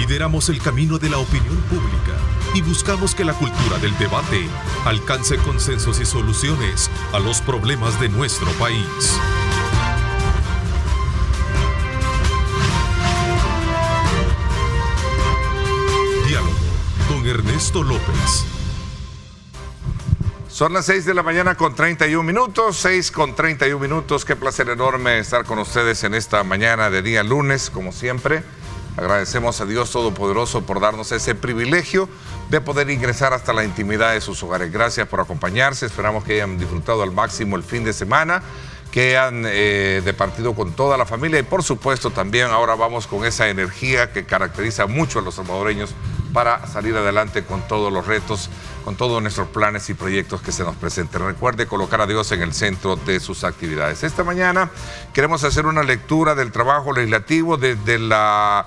Lideramos el camino de la opinión pública y buscamos que la cultura del debate alcance consensos y soluciones a los problemas de nuestro país. Diálogo con Ernesto López. Son las 6 de la mañana con 31 minutos, 6 con 31 minutos. Qué placer enorme estar con ustedes en esta mañana de día lunes, como siempre. Agradecemos a Dios Todopoderoso por darnos ese privilegio de poder ingresar hasta la intimidad de sus hogares. Gracias por acompañarse, esperamos que hayan disfrutado al máximo el fin de semana, que hayan departido con toda la familia y por supuesto también ahora vamos con esa energía que caracteriza mucho a los salvadoreños para salir adelante con todos los retos, con todos nuestros planes y proyectos que se nos presenten. Recuerde colocar a Dios en el centro de sus actividades. Esta mañana queremos hacer una lectura del trabajo legislativo desde la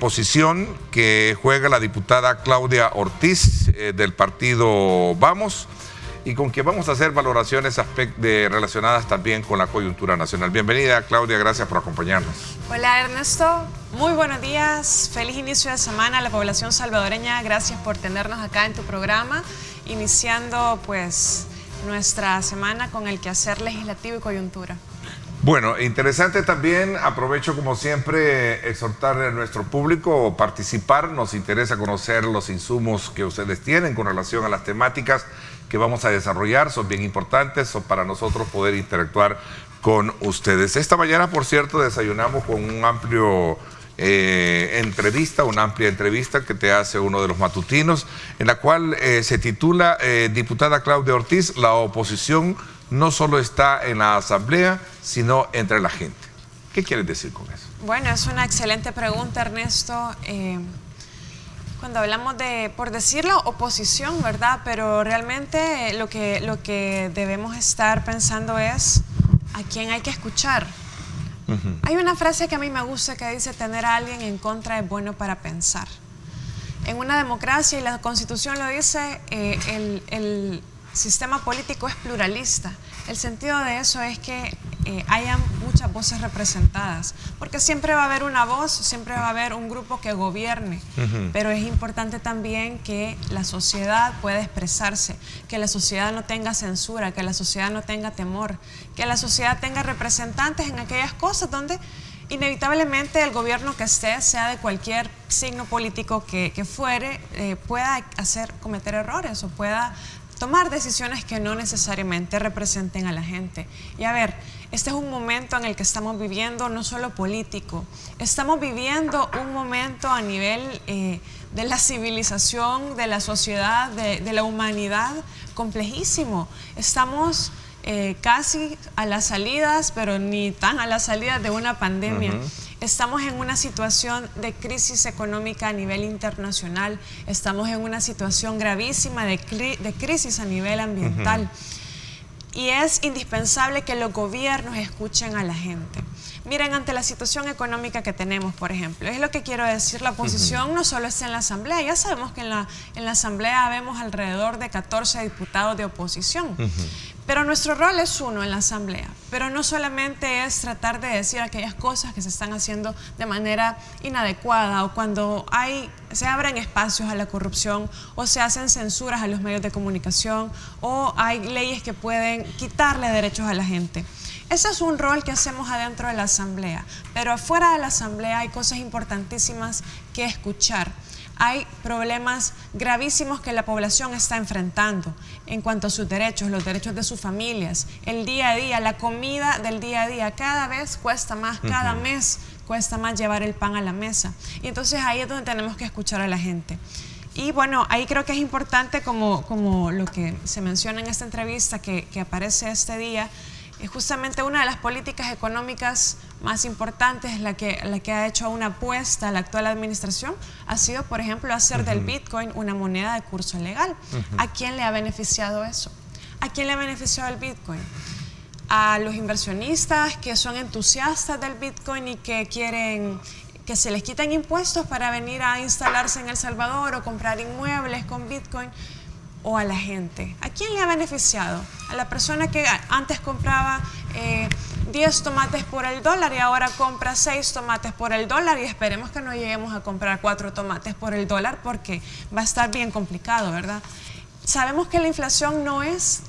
posición que juega la diputada Claudia Ortiz del partido Vamos y con quien vamos a hacer valoraciones relacionadas también con la coyuntura nacional. Bienvenida, Claudia, gracias por acompañarnos. Hola, Ernesto, muy buenos días, feliz inicio de semana a la población salvadoreña, gracias por tenernos acá en tu programa, iniciando pues nuestra semana con el quehacer legislativo y coyuntura. Bueno, interesante también, aprovecho como siempre exhortar a nuestro público a participar, nos interesa conocer los insumos que ustedes tienen con relación a las temáticas que vamos a desarrollar, son bien importantes, son para nosotros poder interactuar con ustedes. Esta mañana, por cierto, desayunamos con un amplio una amplia entrevista que te hace uno de los matutinos, en la cual se titula Diputada Claudia Ortiz, la oposición no solo está en la asamblea, sino entre la gente. ¿Qué quieres decir con eso? Bueno, es una excelente pregunta, Ernesto. Cuando hablamos de, por decirlo, oposición, ¿verdad? Pero realmente lo que debemos estar pensando es a quién hay que escuchar. Hay una frase que a mí me gusta que dice: tener a alguien en contra es bueno para pensar. En una democracia, y la Constitución lo dice, el sistema político es pluralista. El sentido de eso es que haya muchas voces representadas, porque siempre va a haber una voz, siempre va a haber un grupo que gobierne, pero es importante también que la sociedad pueda expresarse, que la sociedad no tenga censura, que la sociedad no tenga temor, que la sociedad tenga representantes en aquellas cosas donde inevitablemente el gobierno que esté, sea de cualquier signo político que fuere, pueda cometer errores o pueda tomar decisiones que no necesariamente representen a la gente. Y a ver, este es un momento en el que estamos viviendo no solo político, estamos viviendo un momento a nivel de la civilización, de la sociedad, de la humanidad, complejísimo. Estamos casi a las salidas, pero ni tan a las salidas de una pandemia. Estamos en una situación de crisis económica a nivel internacional, estamos en una situación gravísima de crisis a nivel ambiental. Y es indispensable que los gobiernos escuchen a la gente. Miren, ante la situación económica que tenemos, por ejemplo, es lo que quiero decir, la oposición no solo está en la asamblea, ya sabemos que en la asamblea vemos alrededor de 14 diputados de oposición, pero nuestro rol es uno en la asamblea, pero no solamente es tratar de decir aquellas cosas que se están haciendo de manera inadecuada o cuando se abren espacios a la corrupción o se hacen censuras a los medios de comunicación o hay leyes que pueden quitarle derechos a la gente. Ese es un rol que hacemos adentro de la asamblea, pero afuera de la asamblea hay cosas importantísimas que escuchar. Hay problemas gravísimos que la población está enfrentando en cuanto a sus derechos, los derechos de sus familias, el día a día, la comida del día a día. Cada vez cuesta más, cada mes cuesta más llevar el pan a la mesa. Y entonces ahí es donde tenemos que escuchar a la gente. Y bueno, ahí creo que es importante, como lo que se menciona en esta entrevista que aparece este día, es justamente una de las políticas económicas más importantes, la que ha hecho una apuesta a la actual administración, ha sido, por ejemplo, hacer del Bitcoin una moneda de curso legal. ¿A quién le ha beneficiado eso? ¿A quién le ha beneficiado el Bitcoin? A los inversionistas que son entusiastas del Bitcoin y que quieren que se les quiten impuestos para venir a instalarse en El Salvador o comprar inmuebles con Bitcoin. O a la gente. ¿A quién le ha beneficiado? A la persona que antes compraba 10 tomates por el dólar y ahora compra 6 tomates por el dólar y esperemos que no lleguemos a comprar 4 tomates por el dólar porque va a estar bien complicado, ¿verdad? Sabemos que la inflación no es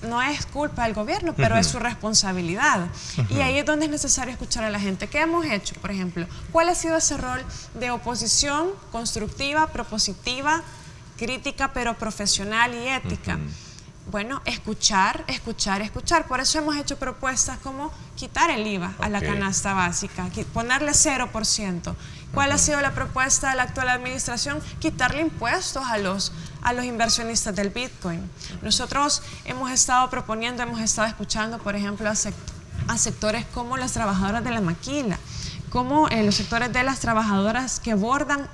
culpa del gobierno, pero es su responsabilidad. Y ahí es donde es necesario escuchar a la gente. ¿Qué hemos hecho, por ejemplo? ¿Cuál ha sido ese rol de oposición constructiva, propositiva, crítica, pero profesional y ética? Bueno, escuchar. Por eso hemos hecho propuestas como quitar el IVA a la canasta básica, ponerle 0%. ¿Cuál ha sido la propuesta de la actual administración? Quitarle impuestos a los inversionistas del Bitcoin. Nosotros hemos estado proponiendo, hemos estado escuchando, por ejemplo, a sectores como las trabajadoras de la maquila, como los sectores de las trabajadoras que bordan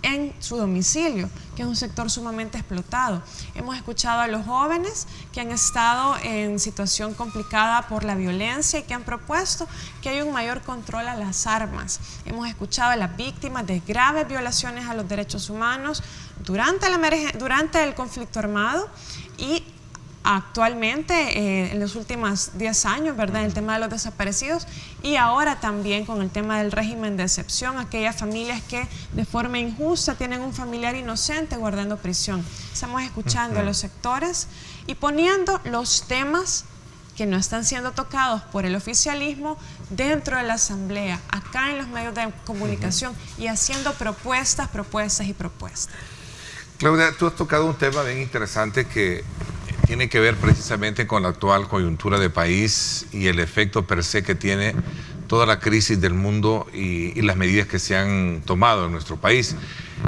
en su domicilio, que es un sector sumamente explotado. Hemos escuchado a los jóvenes que han estado en situación complicada por la violencia y que han propuesto que haya un mayor control a las armas. Hemos escuchado a las víctimas de graves violaciones a los derechos humanos durante el conflicto armado y actualmente en los últimos 10 años, ¿verdad? El tema de los desaparecidos y ahora también con el tema del régimen de excepción, aquellas familias que de forma injusta tienen un familiar inocente guardando prisión. Estamos escuchando a los sectores y poniendo los temas que no están siendo tocados por el oficialismo dentro de la asamblea, acá en los medios de comunicación y haciendo propuestas. Claudia, tú has tocado un tema bien interesante que tiene que ver precisamente con la actual coyuntura de país y el efecto per se que tiene toda la crisis del mundo y las medidas que se han tomado en nuestro país.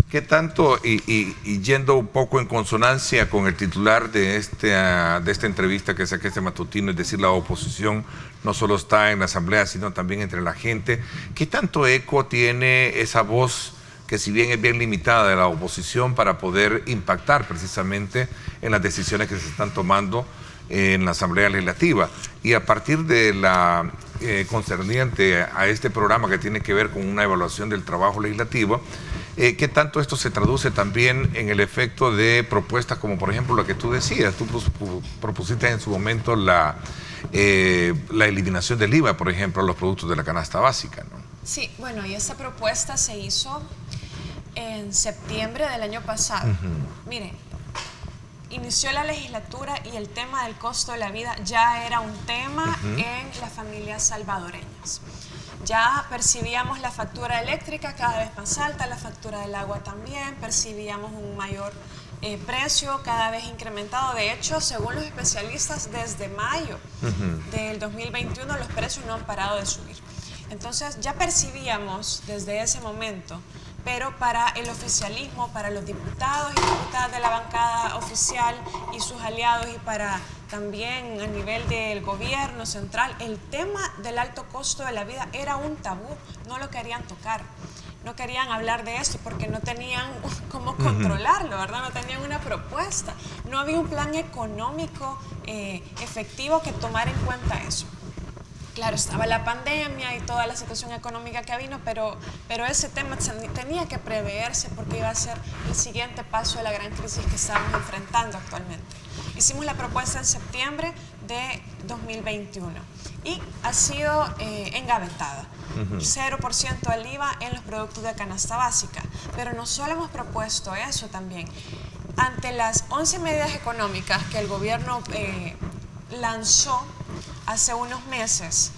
¿Qué tanto, y yendo un poco en consonancia con el titular de esta entrevista que saqué este matutino, es decir, la oposición no solo está en la asamblea, sino también entre la gente, qué tanto eco tiene esa voz que si bien es bien limitada de la oposición para poder impactar precisamente en las decisiones que se están tomando en la Asamblea Legislativa? Y a partir de la concerniente a este programa que tiene que ver con una evaluación del trabajo legislativo, ¿qué tanto esto se traduce también en el efecto de propuestas como por ejemplo la que tú decías? Tú propusiste en su momento la eliminación del IVA, por ejemplo, a los productos de la canasta básica, ¿no? Sí, bueno, y esa propuesta se hizo en septiembre del año pasado. Mire, inició la legislatura y el tema del costo de la vida ya era un tema en las familias salvadoreñas. Ya percibíamos la factura eléctrica cada vez más alta, la factura del agua también, percibíamos un mayor precio cada vez incrementado. De hecho, según los especialistas, desde mayo del 2021 los precios no han parado de subir. Entonces ya percibíamos desde ese momento, pero para el oficialismo, para los diputados y diputadas de la bancada oficial y sus aliados y para también a nivel del gobierno central, el tema del alto costo de la vida era un tabú, no lo querían tocar. No querían hablar de esto porque no tenían cómo controlarlo, ¿verdad? No tenían una propuesta, no había un plan económico efectivo que tomara en cuenta eso. Claro, estaba la pandemia y toda la situación económica que vino, pero ese tema tenía que preverse porque iba a ser el siguiente paso de la gran crisis que estamos enfrentando actualmente. Hicimos la propuesta en septiembre de 2021 y ha sido engavetada. 0% del IVA en los productos de canasta básica. Pero no solo hemos propuesto eso también. Ante las 11 medidas económicas que el gobierno lanzó hace unos meses,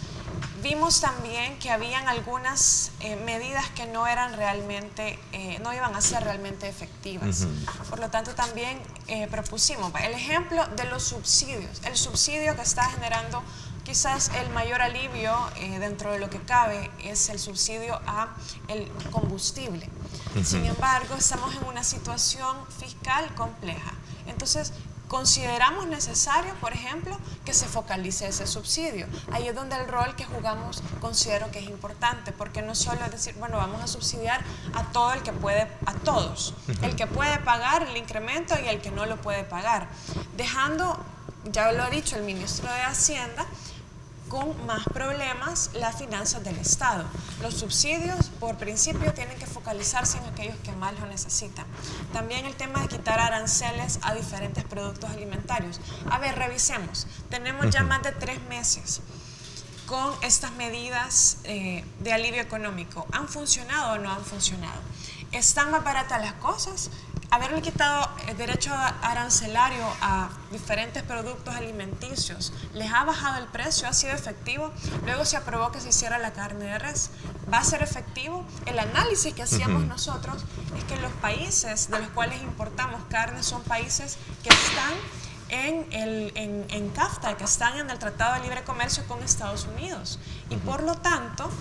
vimos también que habían algunas medidas que no iban a ser realmente efectivas. Por lo tanto, también propusimos el ejemplo de los subsidios. El subsidio que está generando quizás el mayor alivio dentro de lo que cabe es el subsidio a el combustible. Sin embargo, estamos en una situación fiscal compleja. Entonces, consideramos necesario, por ejemplo, que se focalice ese subsidio. Ahí es donde el rol que jugamos considero que es importante, porque no solo es decir, bueno, vamos a subsidiar a todo el que puede, a todos, el que puede pagar el incremento y el que no lo puede pagar, dejando, ya lo ha dicho el ministro de Hacienda, con más problemas las finanzas del Estado. Los subsidios, por principio, tienen que focalizarse en aquellos que más lo necesitan. También el tema de quitar aranceles a diferentes productos alimentarios. A ver, revisemos. Tenemos ya más de 3 meses con estas medidas de alivio económico? ¿Han funcionado o no han funcionado? ¿Están más baratas las cosas? Haberle quitado el derecho arancelario a diferentes productos alimenticios, ¿les ha bajado el precio? ¿Ha sido efectivo? Luego se aprobó que se hiciera la carne de res. ¿Va a ser efectivo? El análisis que hacíamos nosotros es que los países de los cuales importamos carne son países que están en CAFTA, que están en el Tratado de Libre Comercio con Estados Unidos. Y por lo tanto,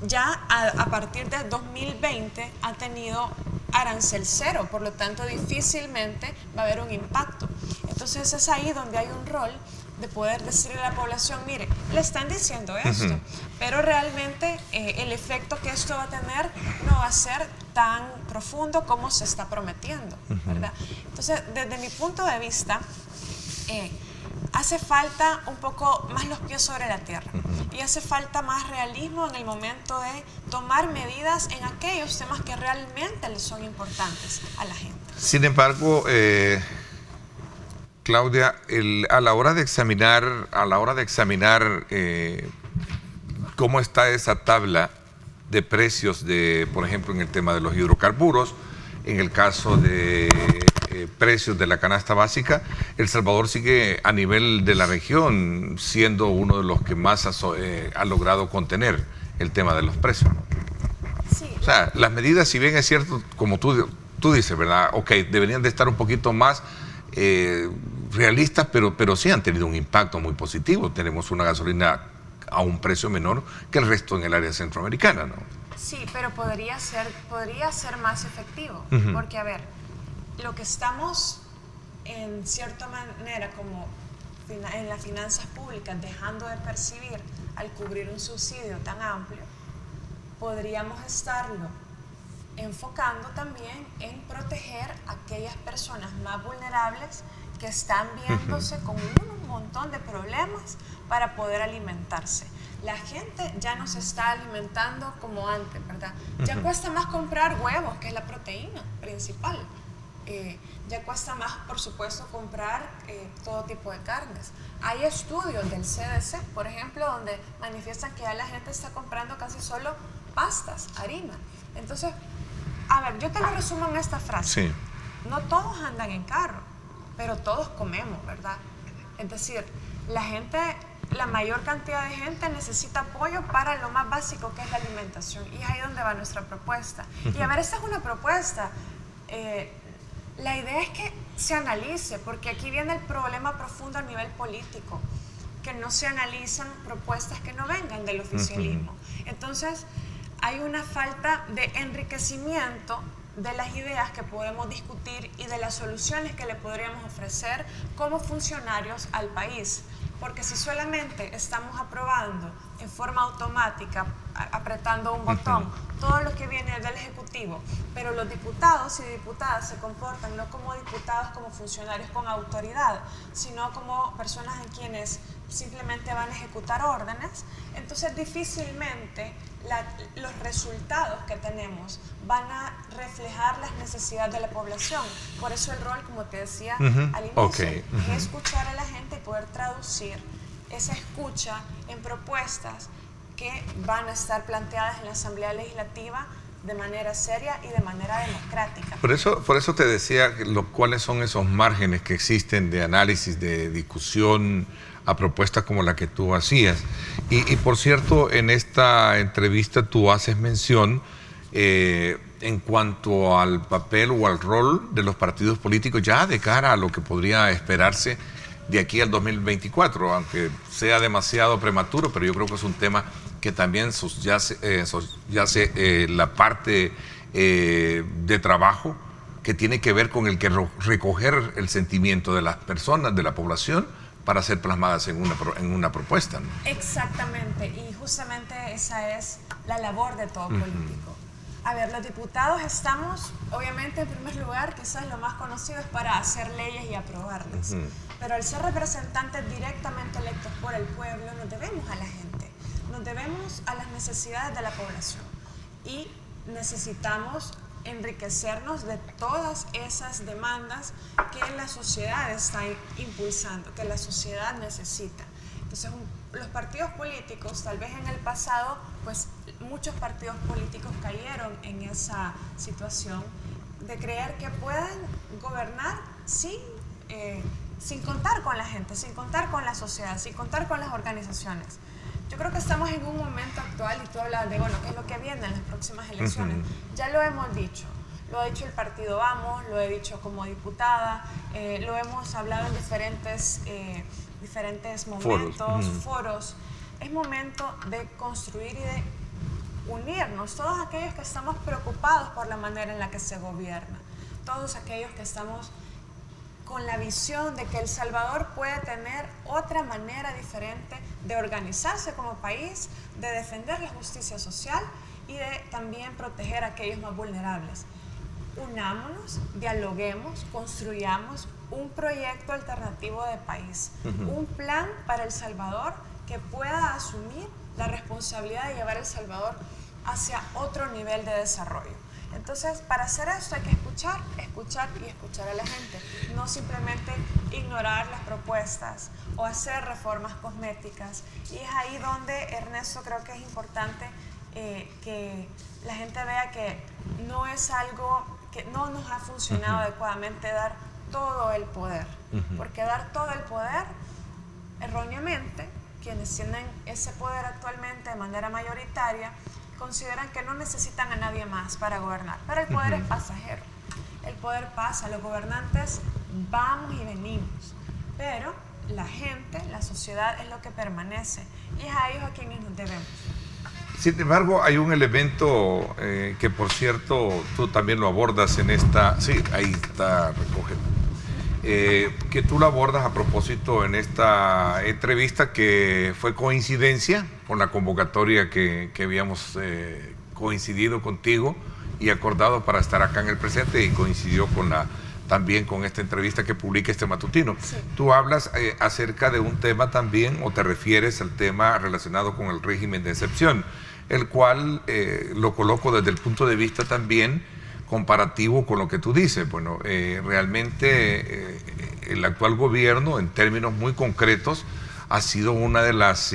ya a partir de 2020 ha tenido arancel cero, por lo tanto difícilmente va a haber un impacto. Entonces es ahí donde hay un rol de poder decirle a la población, mire, le están diciendo esto, pero realmente el efecto que esto va a tener no va a ser tan profundo como se está prometiendo, ¿verdad? Entonces, desde mi punto de vista, hace falta un poco más los pies sobre la tierra y hace falta más realismo en el momento de tomar medidas en aquellos temas que realmente les son importantes a la gente. Sin embargo, Claudia, a la hora de examinar cómo está esa tabla de precios de, por ejemplo, en el tema de los hidrocarburos, en el caso de precios de la canasta básica, El Salvador sigue a nivel de la región siendo uno de los que más ha logrado contener el tema de los precios, ¿no? Sí. O sea, las medidas, si bien es cierto, como tú dices, ¿verdad? Ok, deberían de estar un poquito más realistas, pero sí han tenido un impacto muy positivo. Tenemos una gasolina a un precio menor que el resto en el área centroamericana, ¿no? Sí, pero podría ser más efectivo, porque a ver, lo que estamos en cierta manera como en las finanzas públicas dejando de percibir al cubrir un subsidio tan amplio, podríamos estarlo enfocando también en proteger a aquellas personas más vulnerables que están viéndose con un montón de problemas para poder alimentarse. La gente ya no se está alimentando como antes, ¿verdad? Ya cuesta más comprar huevos, que es la proteína principal. Ya cuesta más, por supuesto, comprar todo tipo de carnes. Hay estudios del CDC, por ejemplo, donde manifiestan que ya la gente está comprando casi solo pastas, harina. Entonces, a ver, yo te lo resumo en esta frase. Sí. No todos andan en carro, pero todos comemos, ¿verdad? Es decir, la mayor cantidad de gente necesita apoyo para lo más básico, que es la alimentación. Y es ahí donde va nuestra propuesta. Y a ver, esta es una propuesta. La idea es que se analice, porque aquí viene el problema profundo a nivel político, que no se analizan propuestas que no vengan del oficialismo. Entonces, hay una falta de enriquecimiento de las ideas que podemos discutir y de las soluciones que le podríamos ofrecer como funcionarios al país. Porque si solamente estamos aprobando en forma automática, apretando un botón, todo lo que viene del Ejecutivo, pero los diputados y diputadas se comportan no como diputados, como funcionarios con autoridad, sino como personas en quienes simplemente van a ejecutar órdenes, entonces difícilmente los resultados que tenemos van a reflejar las necesidades de la población. Por eso el rol, como te decía al inicio, es escuchar a la gente y poder traducir esa escucha en propuestas que van a estar planteadas en la Asamblea Legislativa de manera seria y de manera democrática. Por eso te decía cuáles son esos márgenes que existen de análisis, de discusión a propuestas como la que tú hacías. Y por cierto, en esta entrevista tú haces mención en cuanto al papel o al rol de los partidos políticos ya de cara a lo que podría esperarse de aquí al 2024, aunque sea demasiado prematuro, pero yo creo que es un tema que también subyace la parte de trabajo que tiene que ver con el que recoger el sentimiento de las personas, de la población, para ser plasmadas en una propuesta, ¿no? Exactamente, y justamente esa es la labor de todo político. A ver, los diputados estamos, obviamente, en primer lugar, quizás lo más conocido es para hacer leyes y aprobarlas. Pero al ser representantes directamente electos por el pueblo, nos debemos a la gente, nos debemos a las necesidades de la población. Y necesitamos enriquecernos de todas esas demandas que la sociedad está impulsando, que la sociedad necesita. Entonces, los partidos políticos, tal vez en el pasado, pues muchos partidos políticos cayeron en esa situación de creer que pueden gobernar sin contar con la gente, sin contar con la sociedad, sin contar con las organizaciones. Yo creo que estamos en un momento actual, y tú hablas de, bueno, qué es lo que viene en las próximas elecciones. Ya lo hemos dicho. Lo ha dicho el partido Vamos, lo he dicho como diputada, lo hemos hablado en diferentes momentos, foros. Es momento de construir y de unirnos, todos aquellos que estamos preocupados por la manera en la que se gobierna, todos aquellos que estamos con la visión de que El Salvador puede tener otra manera diferente de organizarse como país, de defender la justicia social y de también proteger a aquellos más vulnerables. Unámonos, dialoguemos, construyamos un proyecto alternativo de país, un plan para El Salvador que pueda asumir la responsabilidad de llevar El Salvador hacia otro nivel de desarrollo. Entonces, para hacer esto hay que escuchar a la gente, no simplemente ignorar las propuestas o hacer reformas cosméticas. Y es ahí donde, Ernesto, creo que es importante que la gente vea que no es algo que no nos ha funcionado adecuadamente dar todo el poder, porque dar todo el poder, erróneamente, quienes tienen ese poder actualmente de manera mayoritaria, consideran que no necesitan a nadie más para gobernar, pero el poder es pasajero, el poder pasa, los gobernantes vamos y venimos, pero la gente, la sociedad es lo que permanece, y es a ellos a quienes nos debemos. Sin embargo, hay un elemento que, por cierto, tú también lo abordas en esta... Sí, ahí está, recogido. Que tú lo abordas a propósito en esta entrevista que fue coincidencia con la convocatoria que habíamos coincidido contigo y acordado para estar acá en el presente, y coincidió con también con esta entrevista que publica este matutino. Sí. Tú hablas acerca de un tema también, o te refieres al tema relacionado con el régimen de excepción, el cual lo coloco desde el punto de vista también comparativo con lo que tú dices. Bueno, realmente el actual gobierno, en términos muy concretos, ha sido una de las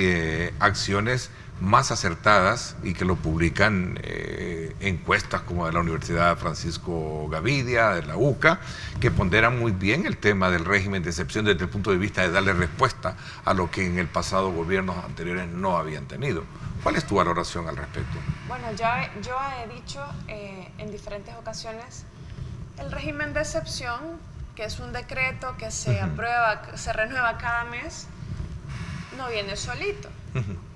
acciones más acertadas, y que lo publican encuestas como de la Universidad Francisco Gavidia, de la UCA, que ponderan muy bien el tema del régimen de excepción desde el punto de vista de darle respuesta a lo que en el pasado gobiernos anteriores no habían tenido. ¿Cuál es tu valoración al respecto? Bueno, yo he dicho en diferentes ocasiones, el régimen de excepción, que es un decreto que se aprueba, se renueva cada mes, no viene solito.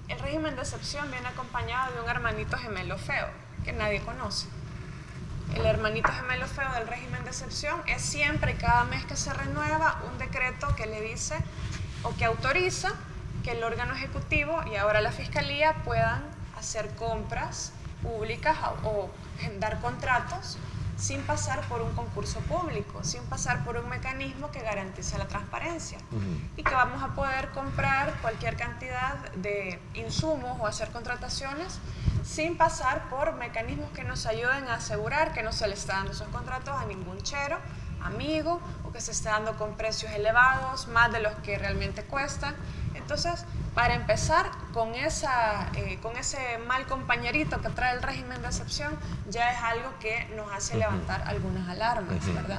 El régimen de excepción viene acompañado de un hermanito gemelo feo que nadie conoce. El hermanito gemelo feo del régimen de excepción es siempre y cada mes que se renueva un decreto que le dice o que autoriza que el órgano ejecutivo y ahora la fiscalía puedan hacer compras públicas o dar contratos sin pasar por un concurso público, sin pasar por un mecanismo que garantice la transparencia, y que vamos a poder comprar cualquier cantidad de insumos o hacer contrataciones sin pasar por mecanismos que nos ayuden a asegurar que no se le está dando esos contratos a ningún chero, amigo, o que se esté dando con precios elevados, más de los que realmente cuestan. Entonces, para empezar, con ese mal compañerito que trae el régimen de excepción, ya es algo que nos hace levantar algunas alarmas, ¿verdad?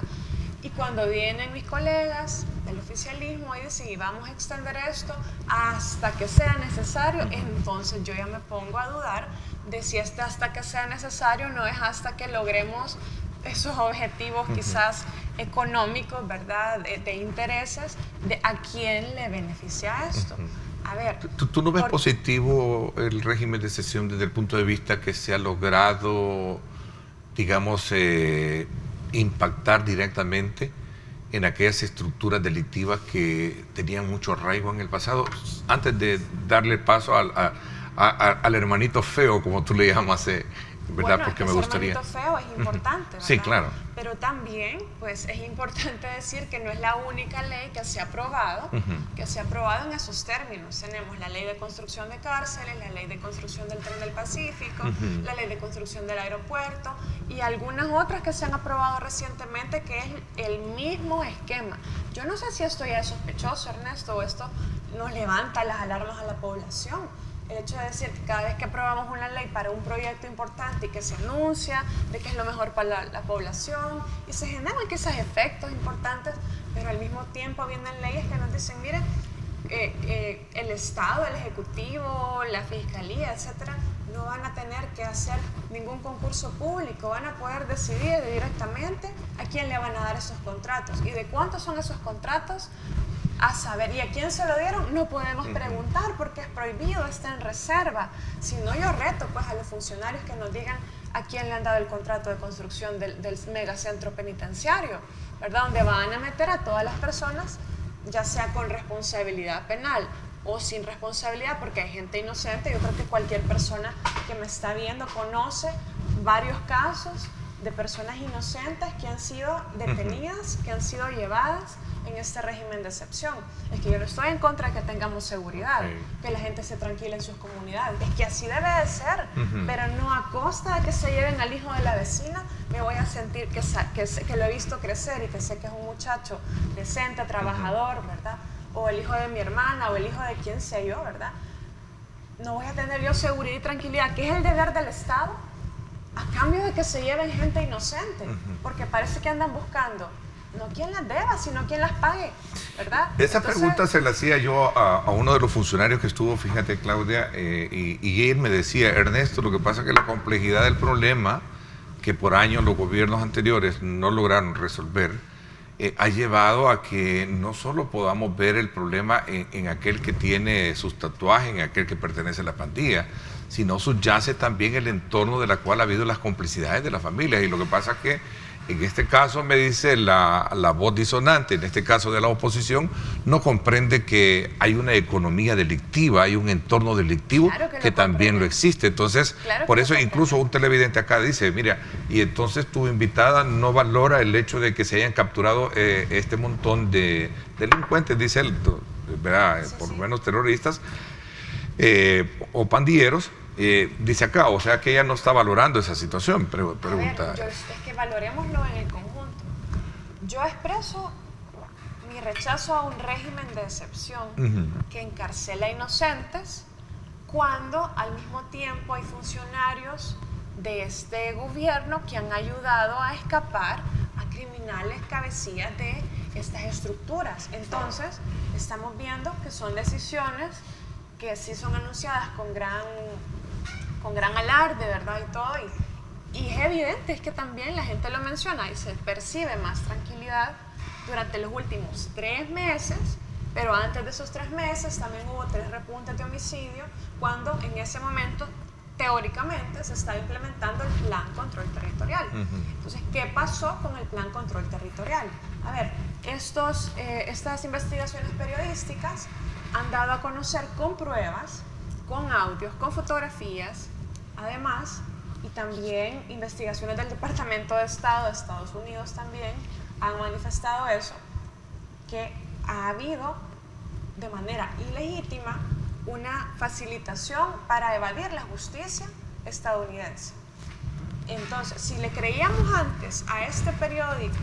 Y cuando vienen mis colegas del oficialismo y dicen, y vamos a extender esto hasta que sea necesario, entonces yo ya me pongo a dudar de si este hasta que sea necesario no es hasta que logremos esos objetivos quizás económicos, ¿verdad? De intereses, de a quién le beneficia esto. A ver, ¿Tú no ves positivo el régimen de excepción desde el punto de vista que se ha logrado, digamos, impactar directamente en aquellas estructuras delictivas que tenían mucho arraigo en el pasado? Antes de darle paso al hermanito feo, como tú le llamas, ¿verdad? Bueno, porque me gustaría. El hermanito feo es importante, ¿verdad? Sí, claro. Pero también, pues, es importante decir que no es la única ley que se ha aprobado, en esos términos. Tenemos la ley de construcción de cárceles, la ley de construcción del Tren del Pacífico, la ley de construcción del aeropuerto y algunas otras que se han aprobado recientemente, que es el mismo esquema. Yo no sé si esto ya es sospechoso, Ernesto, o esto nos levanta las alarmas a la población. El hecho de decir que cada vez que aprobamos una ley para un proyecto importante y que se anuncia de que es lo mejor para la población y se generan quizás efectos importantes, pero al mismo tiempo vienen leyes que nos dicen, miren, el Estado, el Ejecutivo, la Fiscalía, etcétera, no van a tener que hacer ningún concurso público, van a poder decidir directamente a quién le van a dar esos contratos y de cuántos son esos contratos. A saber, ¿y a quién se lo dieron? No podemos preguntar porque es prohibido, está en reserva. Si no, yo reto pues a los funcionarios que nos digan a quién le han dado el contrato de construcción del megacentro penitenciario, ¿verdad? Donde van a meter a todas las personas, ya sea con responsabilidad penal o sin responsabilidad, porque hay gente inocente. Yo creo que cualquier persona que me está viendo conoce varios casos de personas inocentes que han sido detenidas, que han sido llevadas en este régimen de excepción. Es que yo no estoy en contra de que tengamos seguridad, que la gente se tranquila en sus comunidades. Es que así debe de ser, pero no a costa de que se lleven al hijo de la vecina. Me voy a sentir que lo he visto crecer y que sé que es un muchacho decente, trabajador, ¿verdad? O el hijo de mi hermana o el hijo de quien sea yo, ¿verdad? No voy a tener yo seguridad y tranquilidad, que es el deber del Estado, a cambio de que se lleven gente inocente, porque parece que andan buscando no quien las deba, sino quien las pague, ¿verdad? Esa pregunta se la hacía yo a uno de los funcionarios que estuvo, fíjate, Claudia, y él me decía, Ernesto, lo que pasa es que la complejidad del problema, que por años los gobiernos anteriores no lograron resolver, ha llevado a que no solo podamos ver el problema en aquel que tiene sus tatuajes, en aquel que pertenece a la pandilla, sino subyace también el entorno de la cual ha habido las complicidades de las familias. Y lo que pasa es que en este caso, me dice la voz disonante, en este caso de la oposición, no comprende que hay una economía delictiva, hay un entorno delictivo que también lo existe. Entonces, por eso incluso un televidente acá dice, mira, y entonces tu invitada no valora el hecho de que se hayan capturado este montón de delincuentes, dice él, ¿verdad? Por lo menos terroristas o pandilleros. Dice acá, o sea que ella no está valorando esa situación, pregunta. Es que valorémoslo en el conjunto. Yo expreso mi rechazo a un régimen de excepción que encarcela inocentes cuando al mismo tiempo hay funcionarios de este gobierno que han ayudado a escapar a criminales cabecillas de estas estructuras. Entonces, estamos viendo que son decisiones que sí son anunciadas con gran alarde, ¿verdad? Y todo, y es evidente, es que también la gente lo menciona y se percibe más tranquilidad durante los últimos 3 meses, pero antes de esos 3 meses también hubo 3 repuntes de homicidio, cuando en ese momento, teóricamente, se está implementando el Plan Control Territorial. Entonces, ¿qué pasó con el Plan Control Territorial? A ver, estas investigaciones periodísticas han dado a conocer con pruebas, con audios, con fotografías, además, y también investigaciones del Departamento de Estado de Estados Unidos también han manifestado eso, que ha habido de manera ilegítima una facilitación para evadir la justicia estadounidense. Entonces, si le creíamos antes a este periódico,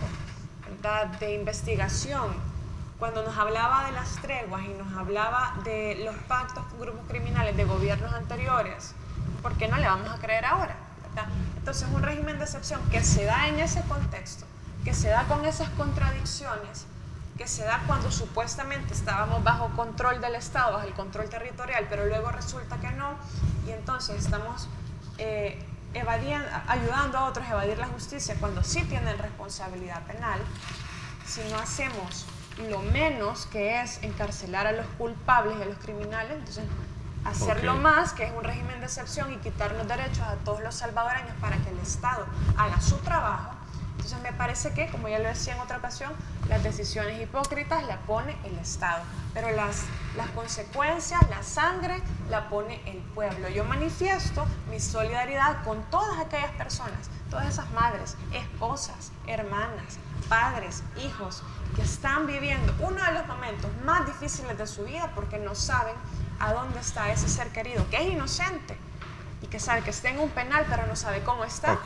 ¿verdad?, de investigación, cuando nos hablaba de las treguas y nos hablaba de los pactos con grupos criminales de gobiernos anteriores, ¿por qué no le vamos a creer ahora? ¿Verdad? Entonces, un régimen de excepción que se da en ese contexto, que se da con esas contradicciones, que se da cuando supuestamente estábamos bajo control del Estado, bajo el control territorial, pero luego resulta que no, y entonces estamos ayudando a otros a evadir la justicia cuando sí tienen responsabilidad penal. Si no hacemos lo menos, que es encarcelar a los culpables y a los criminales, entonces hacerlo más, que es un régimen de excepción, y quitarnos derechos a todos los salvadoreños para que el Estado haga su trabajo. Entonces me parece que, como ya lo decía en otra ocasión, las decisiones hipócritas las pone el Estado, pero las consecuencias, la sangre, la pone el pueblo. Yo manifiesto mi solidaridad con todas aquellas personas, todas esas madres, esposas, hermanas, padres, hijos, que están viviendo uno de los momentos más difíciles de su vida porque no saben a dónde está ese ser querido, que es inocente y que sabe que está en un penal, pero no sabe cómo está,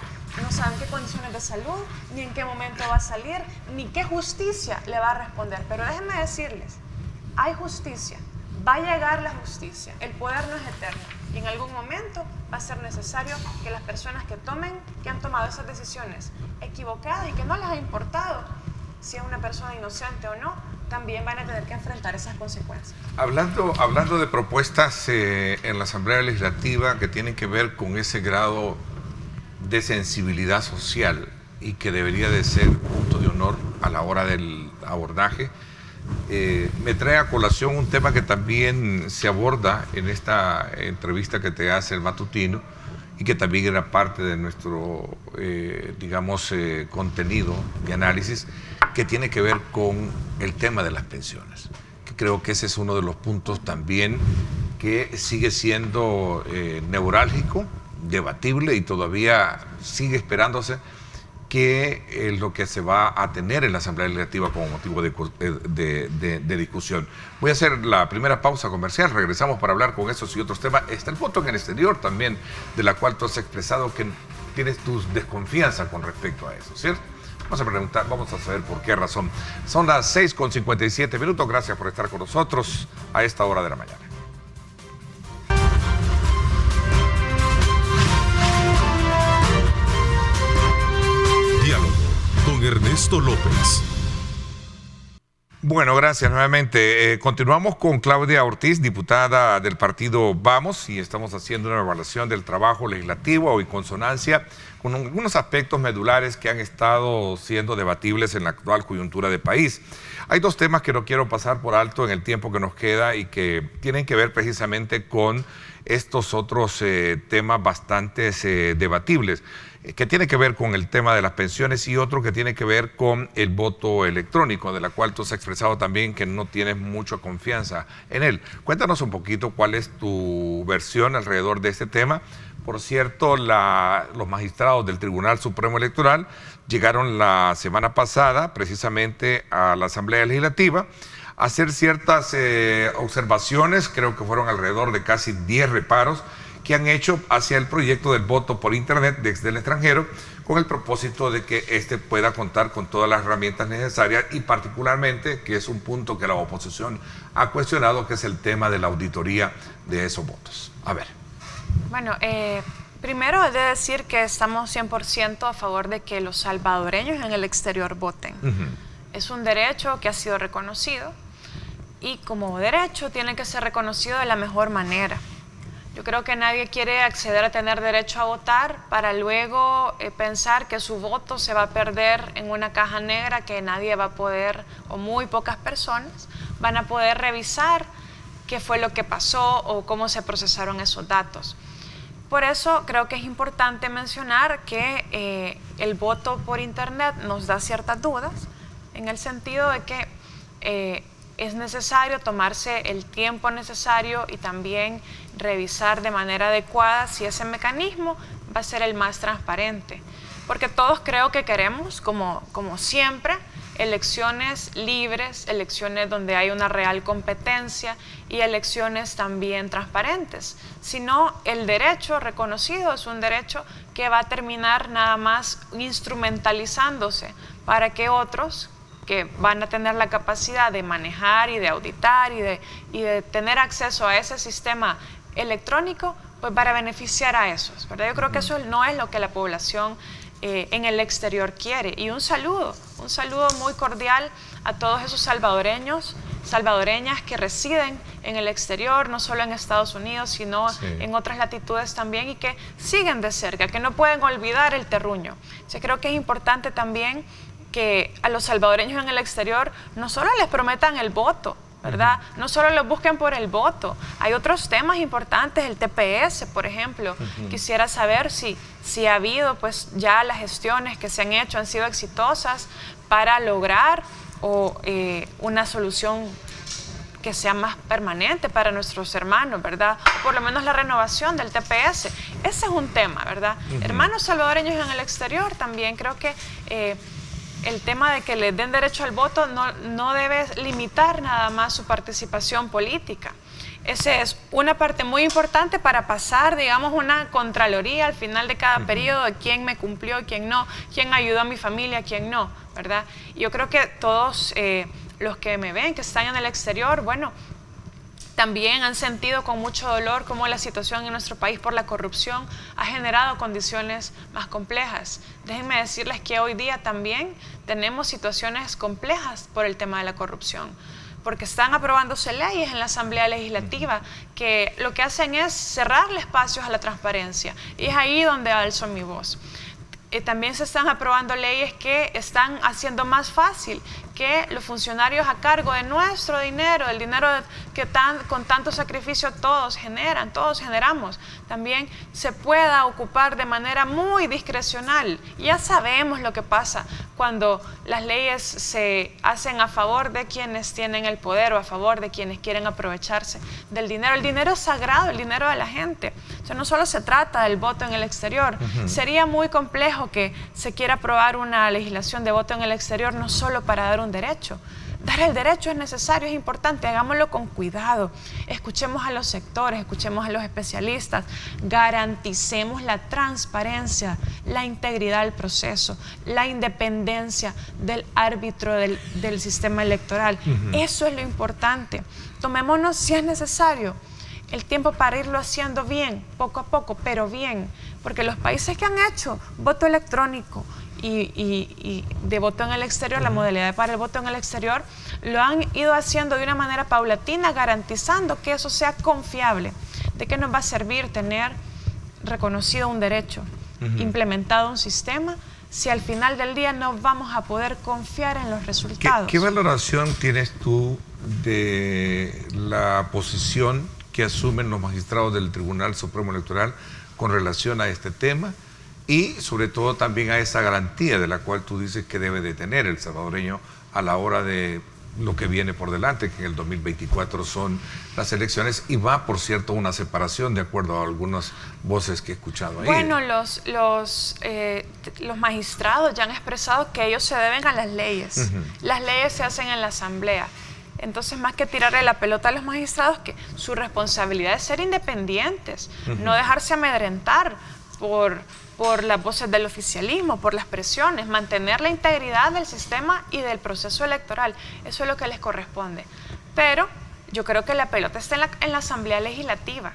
no sabe en qué condiciones de salud, ni en qué momento va a salir, ni qué justicia le va a responder. Pero déjenme decirles, hay justicia va a llegar la justicia, el poder no es eterno y en algún momento va a ser necesario que las personas que han tomado esas decisiones equivocadas y que no les ha importado si es una persona inocente o no, también van a tener que enfrentar esas consecuencias. Hablando de propuestas en la Asamblea Legislativa que tienen que ver con ese grado de sensibilidad social y que debería de ser punto de honor a la hora del abordaje, me trae a colación un tema que también se aborda en esta entrevista que te hace el matutino y que también era parte de nuestro, contenido de análisis, que tiene que ver con el tema de las pensiones. Que creo que ese es uno de los puntos también que sigue siendo neurálgico, debatible y todavía sigue esperándose que es lo que se va a tener en la Asamblea Legislativa como motivo de discusión. Voy a hacer la primera pausa comercial, regresamos para hablar con esos y otros temas. Está el voto en el exterior también, de la cual tú has expresado que tienes tu desconfianza con respecto a eso, ¿cierto? Vamos a saber por qué razón. Son las 6:57. Gracias por estar con nosotros a esta hora de la mañana. Diálogo con Ernesto López. Bueno, gracias nuevamente. Continuamos con Claudia Ortiz, diputada del partido Vamos, y estamos haciendo una evaluación del trabajo legislativo en consonancia con algunos aspectos medulares que han estado siendo debatibles en la actual coyuntura del país. Hay dos temas que no quiero pasar por alto en el tiempo que nos queda y que tienen que ver precisamente con estos otros temas bastante debatibles, que tiene que ver con el tema de las pensiones y otro que tiene que ver con el voto electrónico, de la cual tú has expresado también que no tienes mucha confianza en él. Cuéntanos un poquito cuál es tu versión alrededor de este tema. Por cierto, los magistrados del Tribunal Supremo Electoral llegaron la semana pasada precisamente a la Asamblea Legislativa a hacer ciertas observaciones, creo que fueron alrededor de casi 10 reparos, que han hecho hacia el proyecto del voto por Internet desde el extranjero, con el propósito de que éste pueda contar con todas las herramientas necesarias y particularmente, que es un punto que la oposición ha cuestionado, que es el tema de la auditoría de esos votos. A ver. Bueno, primero he de decir que estamos 100% a favor de que los salvadoreños en el exterior voten. Es un derecho que ha sido reconocido y como derecho tiene que ser reconocido de la mejor manera. Yo creo que nadie quiere acceder a tener derecho a votar para luego pensar que su voto se va a perder en una caja negra que nadie va a poder, o muy pocas personas, van a poder revisar qué fue lo que pasó o cómo se procesaron esos datos. Por eso creo que es importante mencionar que el voto por Internet nos da ciertas dudas, en el sentido de que es necesario tomarse el tiempo necesario y también revisar de manera adecuada si ese mecanismo va a ser el más transparente. Porque todos creo que queremos, como siempre, elecciones libres, elecciones donde hay una real competencia y elecciones también transparentes. Si no, el derecho reconocido es un derecho que va a terminar nada más instrumentalizándose para que otros que van a tener la capacidad de manejar y de auditar y de tener acceso a ese sistema electrónico, pues para beneficiar a esos, ¿verdad? Yo creo que eso no es lo que la población en el exterior quiere. Y un saludo muy cordial a todos esos salvadoreños, salvadoreñas que residen en el exterior, no solo en Estados Unidos, sino en otras latitudes también, y que siguen de cerca, que no pueden olvidar el terruño. Yo creo que es importante también que a los salvadoreños en el exterior no solo les prometan el voto, ¿verdad? No solo los busquen por el voto. Hay otros temas importantes, el TPS, por ejemplo. Quisiera saber si ha habido, pues ya las gestiones que se han hecho han sido exitosas para lograr una solución que sea más permanente para nuestros hermanos, ¿verdad? Por lo menos la renovación del TPS. Ese es un tema, ¿verdad? Hermanos salvadoreños en el exterior también creo que el tema de que les den derecho al voto no debe limitar nada más su participación política. Esa es una parte muy importante para pasar, digamos, una contraloría al final de cada periodo de quién me cumplió, quién no, quién ayudó a mi familia, quién no, ¿verdad? Y yo creo que todos los que me ven, que están en el exterior, bueno, También han sentido con mucho dolor cómo la situación en nuestro país por la corrupción ha generado condiciones más complejas. Déjenme decirles que hoy día también tenemos situaciones complejas por el tema de la corrupción, porque están aprobándose leyes en la Asamblea Legislativa que lo que hacen es cerrarle espacios a la transparencia, y es ahí donde alzo mi voz. También se están aprobando leyes que están haciendo más fácil que los funcionarios a cargo de nuestro dinero, el dinero que con tanto sacrificio todos generamos, también se pueda ocupar de manera muy discrecional. Ya sabemos lo que pasa cuando las leyes se hacen a favor de quienes tienen el poder o a favor de quienes quieren aprovecharse del dinero. El dinero es sagrado, el dinero de la gente. O sea, no solo se trata del voto en el exterior. Sería muy complejo que se quiera aprobar una legislación de voto en el exterior no solo para dar un derecho. Dar el derecho es necesario, es importante, hagámoslo con cuidado. Escuchemos a los sectores, escuchemos a los especialistas, garanticemos la transparencia, la integridad del proceso, la independencia del árbitro del sistema electoral. Eso es lo importante. Tomémonos, si es necesario, el tiempo para irlo haciendo bien, poco a poco, pero bien, porque los países que han hecho voto electrónico y de voto en el exterior, la modalidad para el voto en el exterior, lo han ido haciendo de una manera paulatina, garantizando que eso sea confiable. ¿De qué nos va a servir tener reconocido un derecho, implementado un sistema, si al final del día no vamos a poder confiar en los resultados? ¿Qué valoración tienes tú de la posición que asumen los magistrados del Tribunal Supremo Electoral con relación a este tema y sobre todo también a esa garantía de la cual tú dices que debe de tener el salvadoreño a la hora de lo que viene por delante, que en el 2024 son las elecciones y va, por cierto, una separación de acuerdo a algunas voces que he escuchado ahí? Bueno, los magistrados ya han expresado que ellos se deben a las leyes. Las leyes se hacen en la Asamblea. Entonces, más que tirarle la pelota a los magistrados, que su responsabilidad es ser independientes, no dejarse amedrentar por las voces del oficialismo, por las presiones, mantener la integridad del sistema y del proceso electoral. Eso es lo que les corresponde. Pero yo creo que la pelota está en la Asamblea Legislativa.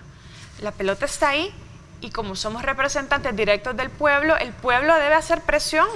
La pelota está ahí y como somos representantes directos del pueblo, el pueblo debe hacer presión.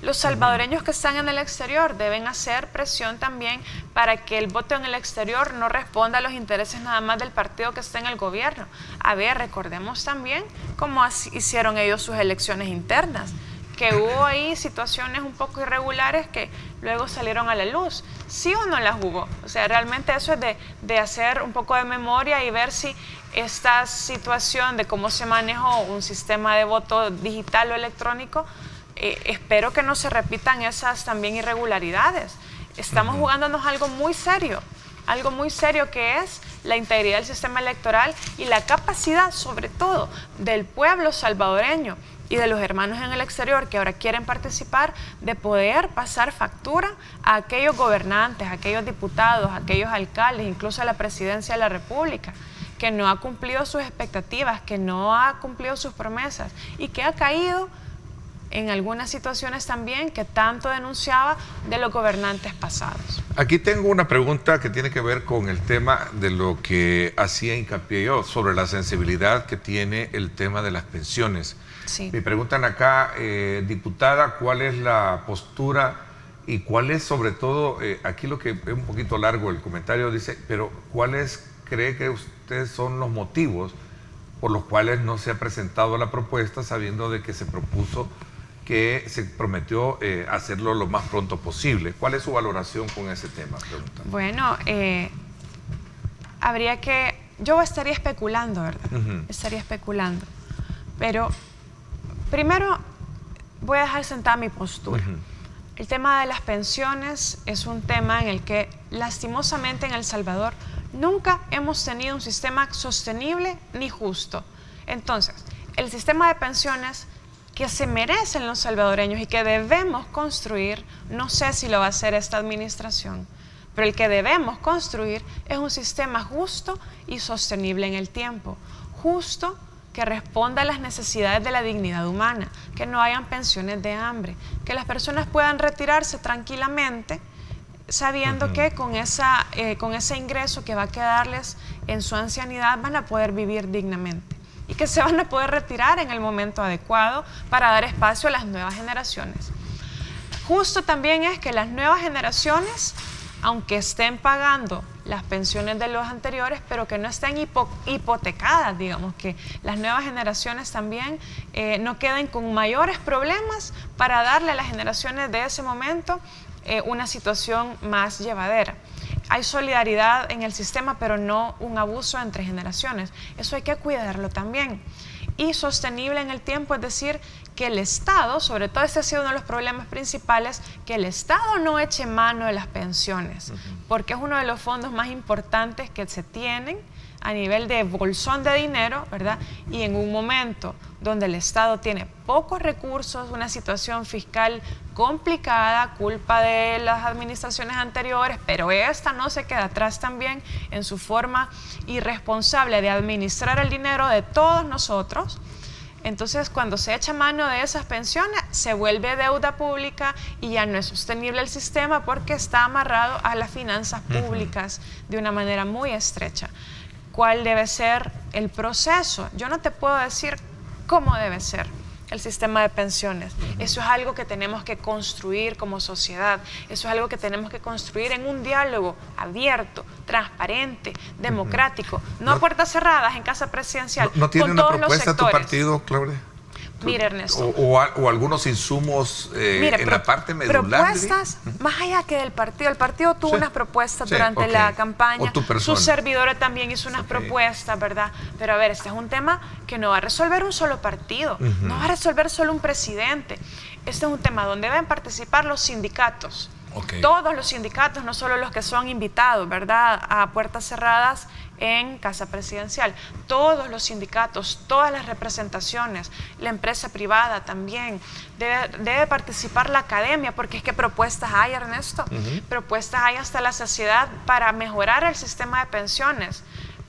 Los salvadoreños que están en el exterior deben hacer presión también para que el voto en el exterior no responda a los intereses nada más del partido que está en el gobierno. A ver, recordemos también cómo hicieron ellos sus elecciones internas, que hubo ahí situaciones un poco irregulares que luego salieron a la luz. ¿Sí o no las hubo? O sea, realmente eso es de hacer un poco de memoria y ver si esta situación de cómo se manejó un sistema de voto digital o electrónico, espero que no se repitan esas también irregularidades. Estamos jugándonos algo muy serio que es la integridad del sistema electoral y la capacidad, sobre todo, del pueblo salvadoreño y de los hermanos en el exterior que ahora quieren participar, de poder pasar factura a aquellos gobernantes, a aquellos diputados, a aquellos alcaldes, incluso a la presidencia de la República, que no ha cumplido sus expectativas, que no ha cumplido sus promesas y que ha caído en algunas situaciones también que tanto denunciaba de los gobernantes pasados. Aquí tengo una pregunta que tiene que ver con el tema de lo que hacía hincapié yo, sobre la sensibilidad que tiene el tema de las pensiones. Sí. Me preguntan acá, diputada, ¿cuál es la postura y cuál es sobre todo, aquí lo que es un poquito largo el comentario, dice, pero ¿cuáles cree que ustedes son los motivos por los cuales no se ha presentado la propuesta, sabiendo de que se propuso, que se prometió hacerlo lo más pronto posible? ¿Cuál es su valoración con ese tema? Pregunta. Bueno, yo estaría especulando, ¿verdad? Estaría especulando. Pero primero voy a dejar sentada mi postura. El tema de las pensiones es un tema en el que lastimosamente en El Salvador nunca hemos tenido un sistema sostenible ni justo. Entonces, el sistema de pensiones que se merecen los salvadoreños y que debemos construir, no sé si lo va a hacer esta administración, pero el que debemos construir es un sistema justo y sostenible en el tiempo. Justo, que responda a las necesidades de la dignidad humana, que no hayan pensiones de hambre, que las personas puedan retirarse tranquilamente sabiendo que con ese ingreso que va a quedarles en su ancianidad van a poder vivir dignamente y que se van a poder retirar en el momento adecuado para dar espacio a las nuevas generaciones. Justo también es que las nuevas generaciones, aunque estén pagando las pensiones de los anteriores, pero que no estén hipotecadas, digamos, que las nuevas generaciones también no queden con mayores problemas para darle a las generaciones de ese momento una situación más llevadera. Hay solidaridad en el sistema, pero no un abuso entre generaciones. Eso hay que cuidarlo también. Y sostenible en el tiempo, es decir, que el Estado, sobre todo ese ha sido uno de los problemas principales, que el Estado no eche mano de las pensiones, porque es uno de los fondos más importantes que se tienen a nivel de bolsón de dinero, ¿verdad? Y en un momento donde el Estado tiene pocos recursos, una situación fiscal complicada, culpa de las administraciones anteriores, pero esta no se queda atrás también en su forma irresponsable de administrar el dinero de todos nosotros. Entonces, cuando se echa mano de esas pensiones, se vuelve deuda pública y ya no es sostenible el sistema porque está amarrado a las finanzas públicas de una manera muy estrecha. ¿Cuál debe ser el proceso? Yo no te puedo decir cómo debe ser el sistema de pensiones. Eso es algo que tenemos que construir como sociedad. Eso es algo que tenemos que construir en un diálogo abierto, transparente, democrático, no a puertas cerradas en casa presidencial. ¿No tiene con una todos propuesta los tu sectores. partido, Claudia? Mire, Ernesto. O algunos insumos en la parte medular. Propuestas, más allá que del partido. El partido tuvo unas propuestas durante la campaña. Su servidor también hizo unas propuestas, ¿verdad? Pero a ver, este es un tema que no va a resolver un solo partido, no va a resolver solo un presidente. Este es un tema donde deben participar los sindicatos. Todos los sindicatos, no solo los que son invitados, ¿verdad?, a puertas cerradas en Casa Presidencial. Todos los sindicatos, todas las representaciones, la empresa privada también. Debe participar la academia, porque es que propuestas hay, Ernesto. Propuestas hay hasta la saciedad para mejorar el sistema de pensiones.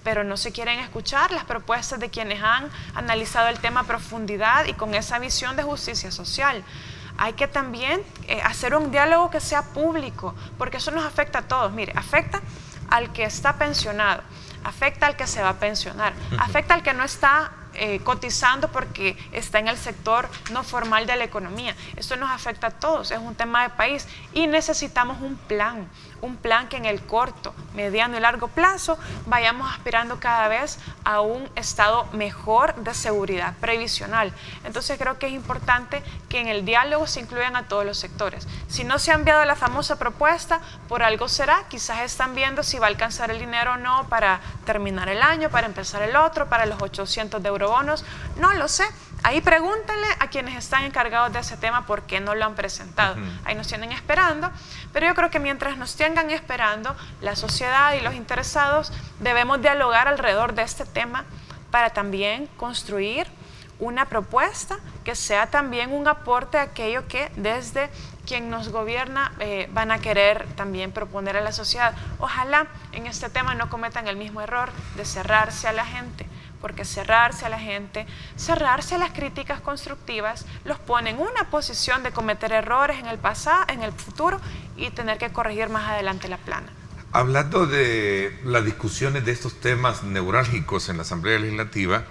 Pero no se quieren escuchar las propuestas de quienes han analizado el tema a profundidad y con esa visión de justicia social. Hay que también hacer un diálogo que sea público, porque eso nos afecta a todos. Mire, afecta al que está pensionado, afecta al que se va a pensionar, afecta al que no está cotizando porque está en el sector no formal de la economía. Esto nos afecta a todos, es un tema de país y necesitamos un plan que en el corto, mediano y largo plazo vayamos aspirando cada vez a un estado mejor de seguridad previsional. Entonces creo que es importante que en el diálogo se incluyan a todos los sectores. Si no se ha enviado la famosa propuesta, por algo será, quizás están viendo si va a alcanzar el dinero o no para terminar el año, para empezar el otro, para los 800 de eurobonos, no lo sé. Ahí pregúntenle a quienes están encargados de ese tema por qué no lo han presentado. Ahí nos tienen esperando, pero yo creo que mientras nos tengan esperando, la sociedad y los interesados debemos dialogar alrededor de este tema para también construir una propuesta que sea también un aporte a aquello que desde quien nos gobierna van a querer también proponer a la sociedad. Ojalá en este tema no cometan el mismo error de cerrarse a la gente, porque cerrarse a la gente, cerrarse a las críticas constructivas, los pone en una posición de cometer errores en el pasado, en el futuro y tener que corregir más adelante la plana. Hablando de las discusiones de estos temas neurálgicos en la Asamblea Legislativa,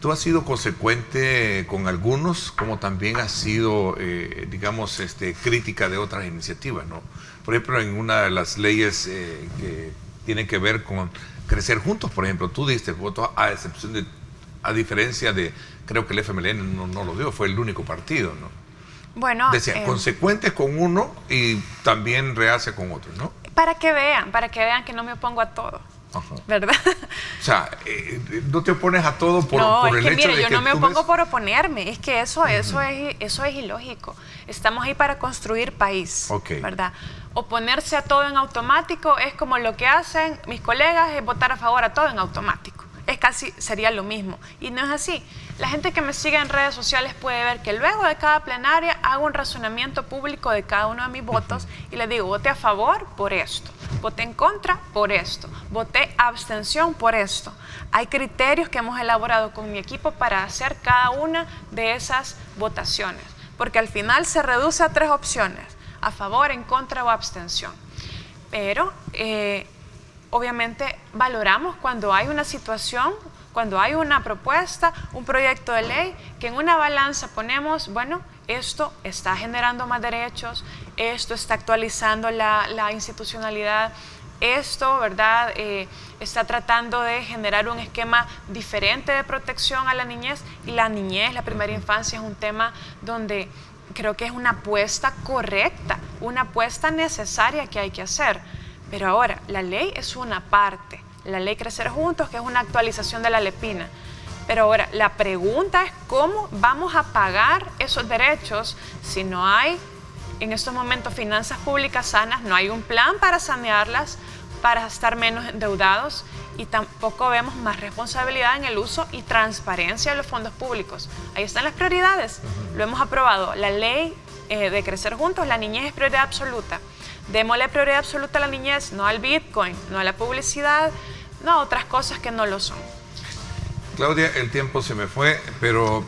tú has sido consecuente con algunos, como también has sido, digamos, crítica de otras iniciativas, ¿no? Por ejemplo, en una de las leyes que tienen que ver con Crecer Juntos, por ejemplo, tú diste voto a diferencia de, creo que el FMLN no lo dio, fue el único partido, ¿no? Bueno, decía, consecuentes con uno y también reacia con otro, ¿no? Para que vean que no me opongo a todo. ¿Verdad? O sea, no te opones a todo por el hecho de que mire, yo no me opongo por oponerme, es que eso es ilógico. Estamos ahí para construir país, ¿verdad? Oponerse a todo en automático es como lo que hacen mis colegas, es votar a favor a todo en automático. Es casi, sería lo mismo. Y no es así. La gente que me sigue en redes sociales puede ver que luego de cada plenaria hago un razonamiento público de cada uno de mis votos y les digo, voté a favor por esto, voté en contra por esto, voté abstención por esto. Hay criterios que hemos elaborado con mi equipo para hacer cada una de esas votaciones, porque al final se reduce a 3 opciones, a favor, en contra o abstención. pero obviamente valoramos cuando hay una situación, cuando hay una propuesta, un proyecto de ley, que en una balanza ponemos, bueno, esto está generando más derechos, esto está actualizando la institucionalidad, esto, ¿verdad?, está tratando de generar un esquema diferente de protección a la niñez, y la niñez, la primera infancia, es un tema donde creo que es una apuesta correcta, una apuesta necesaria que hay que hacer. Pero ahora, la ley es una parte, la ley Crecer Juntos, que es una actualización de la LEPINA. Pero ahora, la pregunta es cómo vamos a pagar esos derechos si no hay en estos momentos finanzas públicas sanas, no hay un plan para sanearlas, para estar menos endeudados, y tampoco vemos más responsabilidad en el uso y transparencia de los fondos públicos. Ahí están las prioridades, lo hemos aprobado. La ley de Crecer Juntos, la niñez es prioridad absoluta. Démosle prioridad absoluta a la niñez, no al Bitcoin, no a la publicidad, no a otras cosas que no lo son. Claudia, el tiempo se me fue, pero...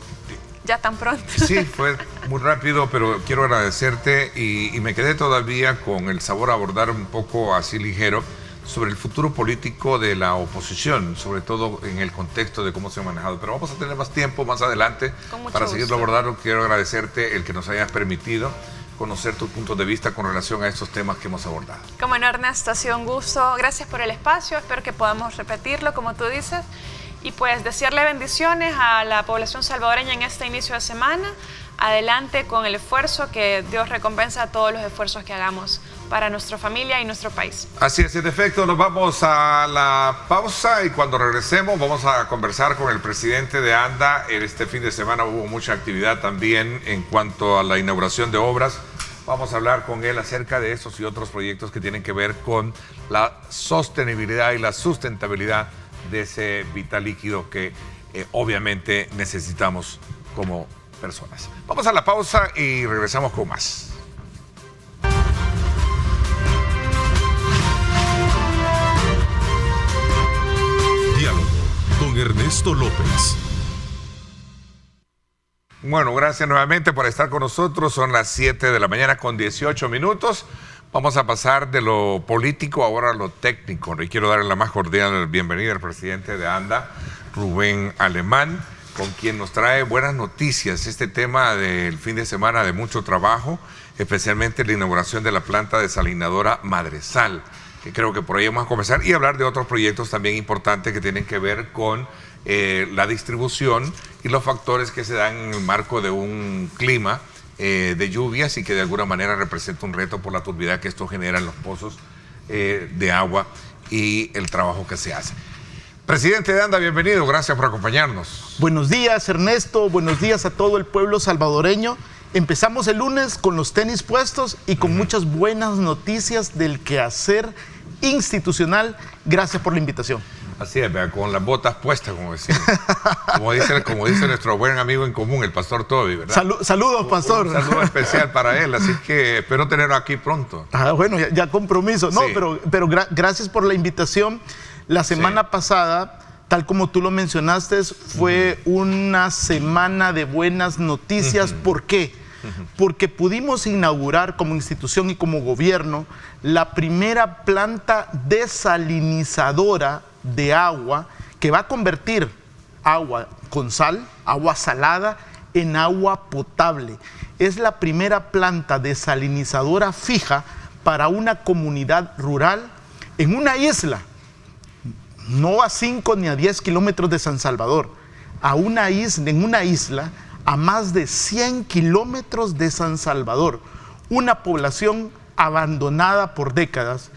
Ya tan pronto. Sí, fue muy rápido, pero quiero agradecerte y me quedé todavía con el sabor a abordar un poco así ligero sobre el futuro político de la oposición, sobre todo en el contexto de cómo se ha manejado. Pero vamos a tener más tiempo más adelante para seguirlo abordando. Quiero agradecerte el que nos hayas permitido conocer tus puntos de vista con relación a estos temas que hemos abordado. Como no, Ernesto, ha sido un gusto. Gracias por el espacio. Espero que podamos repetirlo, como tú dices. Y pues desearle bendiciones a la población salvadoreña en este inicio de semana. Adelante con el esfuerzo, que Dios recompensa a todos los esfuerzos que hagamos para nuestra familia y nuestro país. Así es, en efecto, nos vamos a la pausa y cuando regresemos vamos a conversar con el presidente de ANDA. Este fin de semana hubo mucha actividad también en cuanto a la inauguración de obras. Vamos a hablar con él acerca de esos y otros proyectos que tienen que ver con la sostenibilidad y la sustentabilidad de ese vital líquido que obviamente necesitamos como personas. Vamos a la pausa y regresamos con más. Diálogo con Ernesto López. Bueno, gracias nuevamente por estar con nosotros. Son las 7 de la mañana con 18 minutos. Vamos a pasar de lo político ahora a lo técnico. Y quiero darle la más cordial bienvenida al presidente de ANDA, Rubén Alemán, con quien nos trae buenas noticias. Este tema del fin de semana de mucho trabajo, especialmente la inauguración de la planta desalinadora Madresal, que creo que por ahí vamos a comenzar, y hablar de otros proyectos también importantes que tienen que ver con la distribución y los factores que se dan en el marco de un clima de lluvias y que de alguna manera representa un reto por la turbidez que esto genera en los pozos de agua y el trabajo que se hace. Presidente de ANDA, bienvenido, gracias por acompañarnos. Buenos días, Ernesto, buenos días a todo el pueblo salvadoreño. Empezamos el lunes con los tenis puestos y con muchas buenas noticias del quehacer institucional. Gracias por la invitación. Así es, con las botas puestas, como decimos. Como dice nuestro buen amigo en común, el pastor Toby, ¿verdad? Saludos, pastor. Un saludo especial para él, así que espero tenerlo aquí pronto. Bueno, ya compromiso. No, sí. pero gracias por la invitación. La semana pasada, tal como tú lo mencionaste, fue una semana de buenas noticias. ¿Por qué? Porque pudimos inaugurar como institución y como gobierno la primera planta desalinizadora de agua que va a convertir agua con sal, agua salada, en agua potable. Es la primera planta desalinizadora fija para una comunidad rural en una isla, no a 5 ni a 10 kilómetros de San Salvador, en una isla a más de 100 kilómetros de San Salvador, una población abandonada por décadas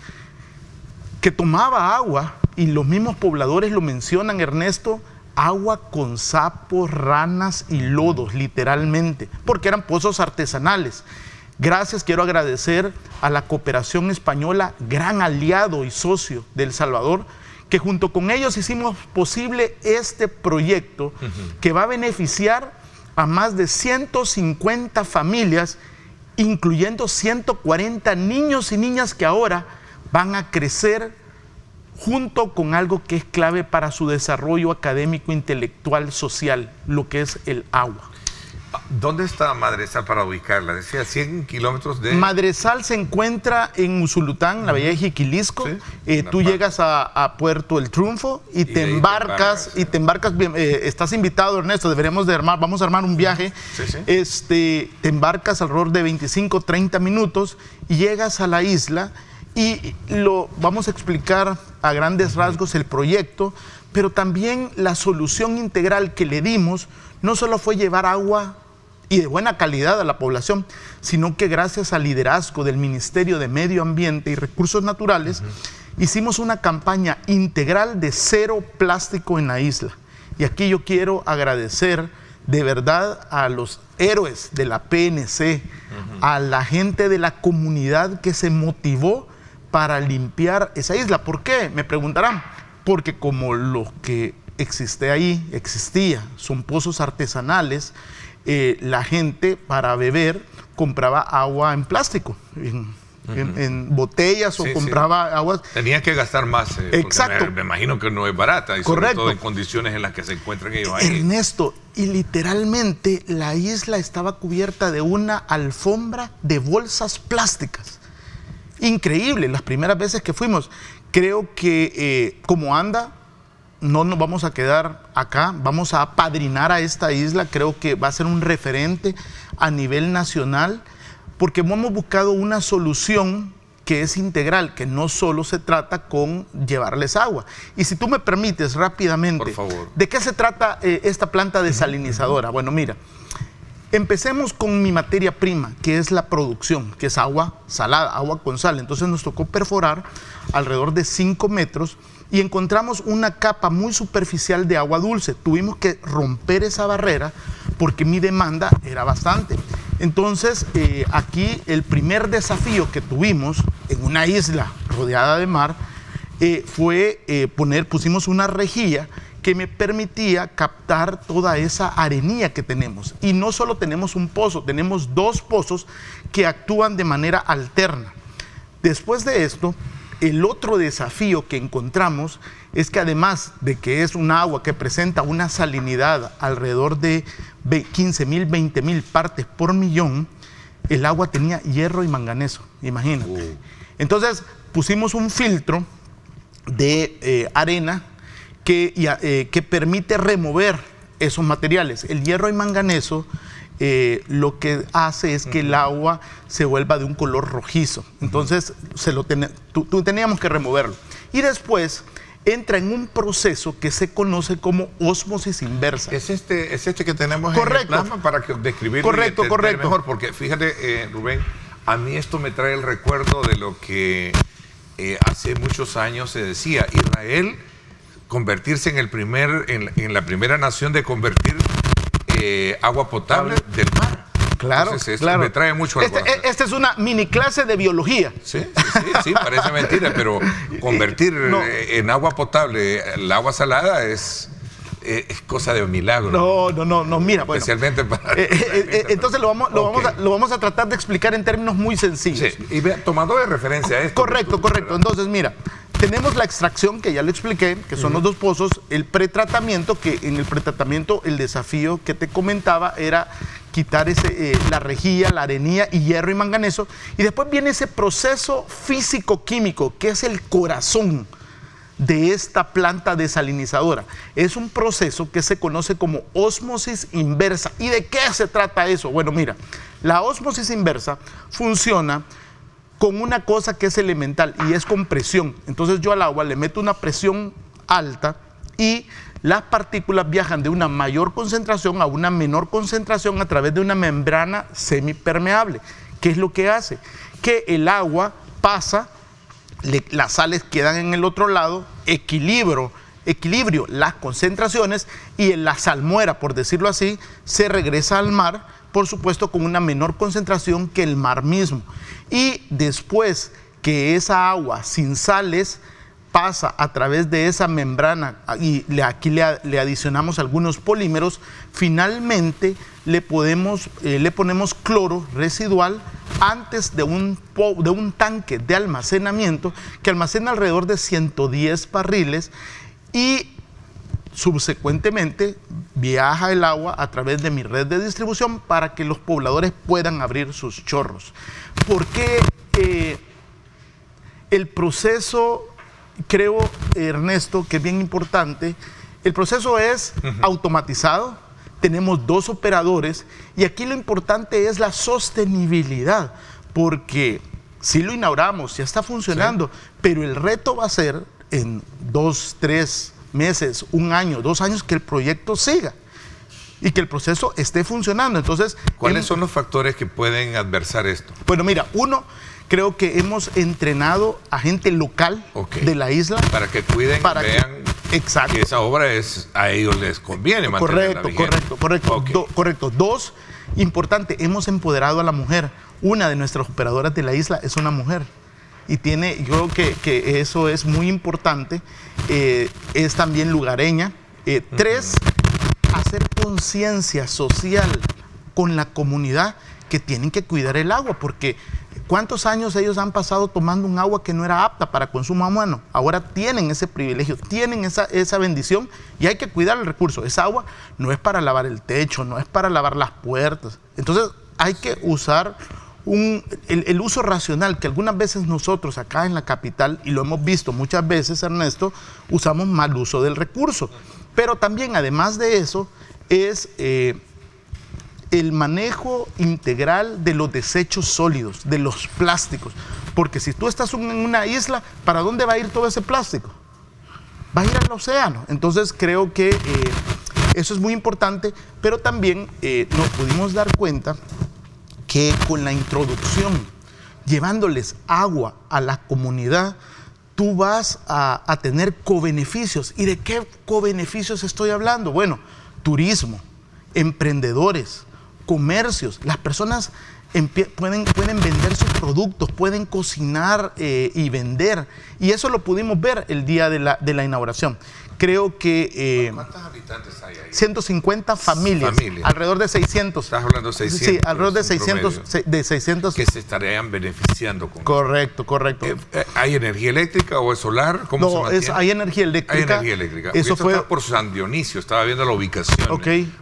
que tomaba agua, y los mismos pobladores lo mencionan, Ernesto, agua con sapos, ranas y lodos, literalmente, porque eran pozos artesanales. Quiero agradecer a la cooperación española, gran aliado y socio de El Salvador, que junto con ellos hicimos posible este proyecto que va a beneficiar a más de 150 familias, incluyendo 140 niños y niñas que ahora van a crecer junto con algo que es clave para su desarrollo académico, intelectual, social, lo que es el agua. ¿Dónde está Madresal para ubicarla? Decía 100 kilómetros de... Madresal se encuentra en Usulután, la bahía de Jiquilisco. Sí, Tú llegas a Puerto El Triunfo y te embarcas. Estás invitado, Ernesto, vamos a armar un viaje. Te embarcas alrededor de 25, 30 minutos y llegas a la isla y vamos a explicar a grandes rasgos el proyecto, pero también la solución integral que le dimos no solo fue llevar agua y de buena calidad a la población, sino que gracias al liderazgo del Ministerio de Medio Ambiente y Recursos Naturales, hicimos una campaña integral de cero plástico en la isla. Y aquí yo quiero agradecer de verdad a los héroes de la PNC, a la gente de la comunidad que se motivó para limpiar esa isla. ¿Por qué? Me preguntarán. Porque como lo que existía, son pozos artesanales, la gente para beber compraba agua en plástico, en botellas o compraba aguas. Tenía que gastar más. Exacto. Me imagino que no es barata. Y correcto. Sobre todo en condiciones en las que se encuentran ellos ahí. Ernesto, y literalmente la isla estaba cubierta de una alfombra de bolsas plásticas. Increíble, las primeras veces que fuimos. Creo que como anda, no nos vamos a quedar acá, vamos a apadrinar a esta isla. Creo que va a ser un referente a nivel nacional, porque hemos buscado una solución que es integral, que no solo se trata con llevarles agua. Y si tú me permites rápidamente, por favor, ¿de qué se trata esta planta desalinizadora? Bueno, mira, empecemos con mi materia prima, que es la producción, que es agua salada, agua con sal. Entonces nos tocó perforar alrededor de 5 metros y encontramos una capa muy superficial de agua dulce. Tuvimos que romper esa barrera porque mi demanda era bastante. Entonces, aquí el primer desafío que tuvimos en una isla rodeada de mar fue pusimos una rejilla que me permitía captar toda esa arenilla que tenemos. Y no solo tenemos un pozo, tenemos 2 pozos que actúan de manera alterna. Después de esto, el otro desafío que encontramos es que además de que es un agua que presenta una salinidad alrededor de 15.000, 20.000 partes por millón, el agua tenía hierro y manganeso, imagínate. Entonces pusimos un filtro de arena que permite remover esos materiales. El hierro y manganeso lo que hace es que el agua se vuelva de un color rojizo. Entonces teníamos que removerlo. Y después entra en un proceso que se conoce como ósmosis inversa. Es este que tenemos correcto. En el plasma para que describirlo correcto. mejor, porque fíjate, Rubén, a mí esto me trae el recuerdo de lo que hace muchos años se decía, Israel convertirse en la primera nación de convertir agua potable del mar. Claro, entonces, claro. Me trae mucho al corazón. Esta es una mini clase de biología. Sí, parece mentira, pero convertir en agua potable el agua salada es cosa de milagro. No, mira, bueno. Especialmente para... entonces lo vamos a tratar de explicar en términos muy sencillos. Sí, y tomando de referencia a esto. Correcto. Entonces, mira, tenemos la extracción, que ya lo expliqué, que son los 2 pozos, el pretratamiento, que en el pretratamiento el desafío que te comentaba era quitar la rejilla, la arenilla y hierro y manganeso, y después viene ese proceso físico-químico, que es el corazón de esta planta desalinizadora. Es un proceso que se conoce como ósmosis inversa. ¿Y de qué se trata eso? Bueno, mira, la ósmosis inversa funciona con una cosa que es elemental y es con presión. Entonces yo al agua le meto una presión alta y las partículas viajan de una mayor concentración a una menor concentración a través de una membrana semipermeable. ¿Qué es lo que hace? Que el agua pasa, las sales quedan en el otro lado, equilibrio las concentraciones, y en la salmuera, por decirlo así, se regresa al mar, por supuesto con una menor concentración que el mar mismo. Y después que esa agua sin sales pasa a través de esa membrana y aquí le adicionamos algunos polímeros, finalmente le ponemos cloro residual antes de un tanque de almacenamiento que almacena alrededor de 110 barriles, y subsecuentemente viaja el agua a través de mi red de distribución para que los pobladores puedan abrir sus chorros. ¿Por qué el proceso, creo, Ernesto, que es bien importante? El proceso es automatizado, tenemos 2 operadores y aquí lo importante es la sostenibilidad, porque si lo inauguramos, ya está funcionando, sí, pero el reto va a ser en 2, 3 meses, 1 año, 2 años, que el proyecto siga y que el proceso esté funcionando. Entonces, ¿cuáles son los factores que pueden adversar esto? Bueno, mira, uno, creo que hemos entrenado a gente local de la isla. Para que cuiden, vean que esa obra a ellos les conviene mantenerla vigente. Correcto. 2, importante, hemos empoderado a la mujer. Una de nuestras operadoras de la isla es una mujer. Y yo creo que eso es muy importante. Es también lugareña. 3, hacer conciencia social con la comunidad que tienen que cuidar el agua, porque ¿cuántos años ellos han pasado tomando un agua que no era apta para consumo humano? Ahora tienen ese privilegio, tienen esa bendición y hay que cuidar el recurso. Esa agua no es para lavar el techo, no es para lavar las puertas. Entonces hay que usar el uso racional, que algunas veces nosotros acá en la capital, y lo hemos visto muchas veces, Ernesto, usamos mal uso del recurso. Pero también, además de eso, es el manejo integral de los desechos sólidos, de los plásticos. Porque si tú estás en una isla, ¿para dónde va a ir todo ese plástico? Va a ir al océano. Entonces creo que eso es muy importante, pero también nos pudimos dar cuenta que con la introducción, llevándoles agua a la comunidad, tú vas a tener cobeneficios. ¿Y de qué cobeneficios estoy hablando? Bueno, turismo, emprendedores, comercios. Las personas pueden vender sus productos, pueden cocinar y vender. Y eso lo pudimos ver el día de la inauguración. Creo que... ¿Cuántos habitantes hay ahí? 150 familias, alrededor de 600. Estás hablando de 600. Sí, alrededor de 600. Que se estarían beneficiando con Correcto. ¿Hay energía eléctrica o es solar? ¿Cómo se mantiene? Hay energía eléctrica. Hay energía eléctrica. Eso está por San Dionisio, estaba viendo la ubicación.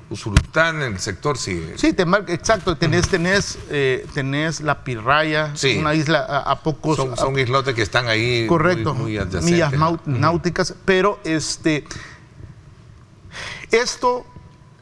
Usulután, en el sector, sí. Sí, exacto. Tenés la Pirraya, una isla a pocos... Son islotes que están ahí. Correcto, muy adyacentes. millas náuticas, pero esto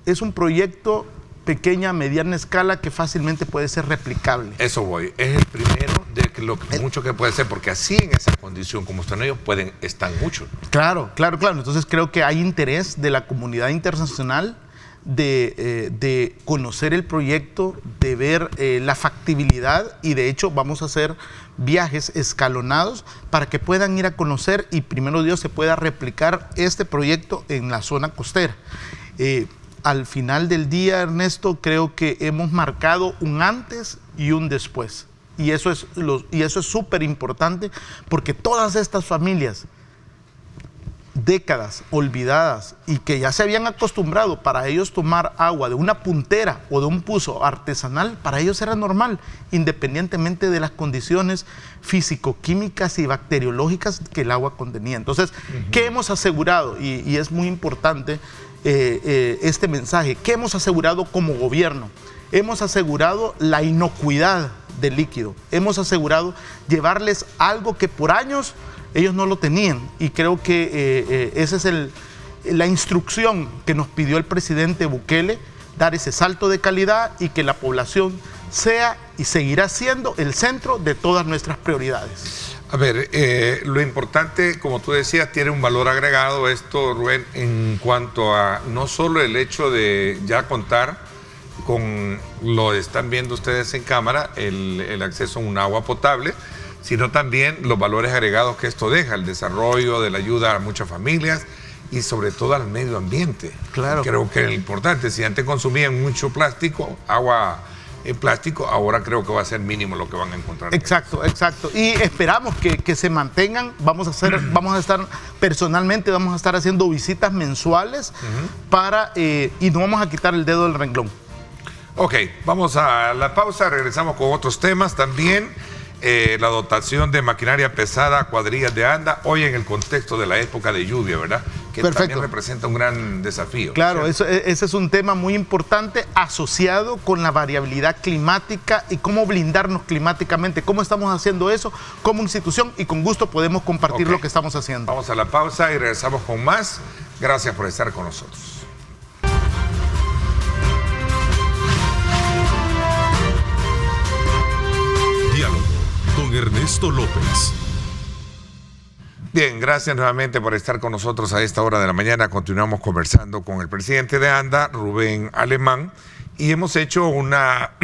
es un proyecto pequeña, mediana escala que fácilmente puede ser replicable. Eso voy. Es el primero de mucho que puede ser, porque así en esa condición como están ellos están muchos. Claro. Entonces creo que hay interés de la comunidad internacional de conocer el proyecto, de ver la factibilidad, y de hecho vamos a hacer viajes escalonados para que puedan ir a conocer y primero Dios se pueda replicar este proyecto en la zona costera. Al final del día, Ernesto, creo que hemos marcado un antes y un después, y eso es súper importante, porque todas estas familias décadas olvidadas y que ya se habían acostumbrado, para ellos tomar agua de una puntera o de un pozo artesanal, para ellos era normal, independientemente de las condiciones físico-químicas y bacteriológicas que el agua contenía. Entonces, ¿qué hemos asegurado? Y es muy importante este mensaje. ¿Qué hemos asegurado como gobierno? Hemos asegurado la inocuidad del líquido. Hemos asegurado llevarles algo que por años ellos no lo tenían, y creo que esa es la instrucción que nos pidió el presidente Bukele, dar ese salto de calidad y que la población sea y seguirá siendo el centro de todas nuestras prioridades. A ver, lo importante, como tú decías, tiene un valor agregado esto, Rubén, en cuanto a no solo el hecho de ya contar con, lo están viendo ustedes en cámara, el acceso a un agua potable, sino también los valores agregados que esto deja, el desarrollo de la ayuda a muchas familias y sobre todo al medio ambiente. Claro. Creo que es importante. Si antes consumían mucho plástico, agua en plástico, ahora creo que va a ser mínimo lo que van a encontrar. Exacto. Y esperamos que se mantengan. Vamos a estar personalmente, vamos a estar haciendo visitas mensuales y no vamos a quitar el dedo del renglón. Ok, vamos a la pausa, regresamos con otros temas también. La dotación de maquinaria pesada a cuadrillas de ANDA, hoy en el contexto de la época de lluvia, ¿verdad? que Perfecto. también representa un gran desafío. Claro, ¿cierto? ese es un tema muy importante asociado con la variabilidad climática y cómo blindarnos climáticamente. ¿Cómo estamos haciendo eso como institución? Y con gusto podemos compartir Ok. lo que estamos haciendo. Vamos a la pausa y regresamos con más. Gracias por estar con nosotros. Diálogo con Ernesto López. Bien, gracias nuevamente por estar con nosotros a esta hora de la mañana. Continuamos conversando con el presidente de ANDA, Rubén Alemán, y hemos hecho una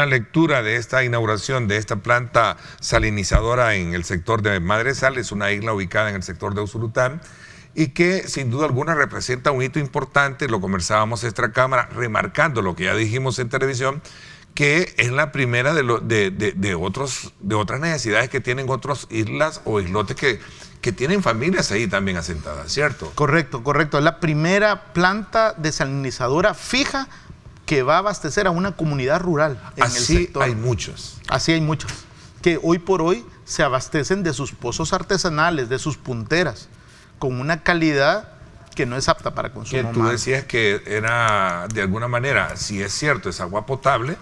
lectura de esta inauguración de esta planta salinizadora en el sector de Madresal. Es una isla ubicada en el sector de Usulután y que sin duda alguna representa un hito importante. Lo conversábamos en esta cámara, remarcando lo que ya dijimos en televisión, que es la primera de otras necesidades que tienen otras islas o islotes que tienen familias ahí también asentadas, ¿cierto? Correcto, correcto. Es la primera planta desalinizadora fija que va a abastecer a una comunidad rural en el Así sector. hay muchos. Así hay muchos, que hoy por hoy se abastecen de sus pozos artesanales, de sus punteras, con una calidad que no es apta para consumo Que tú humano. decías que era, de alguna manera, sí es cierto, es agua potable,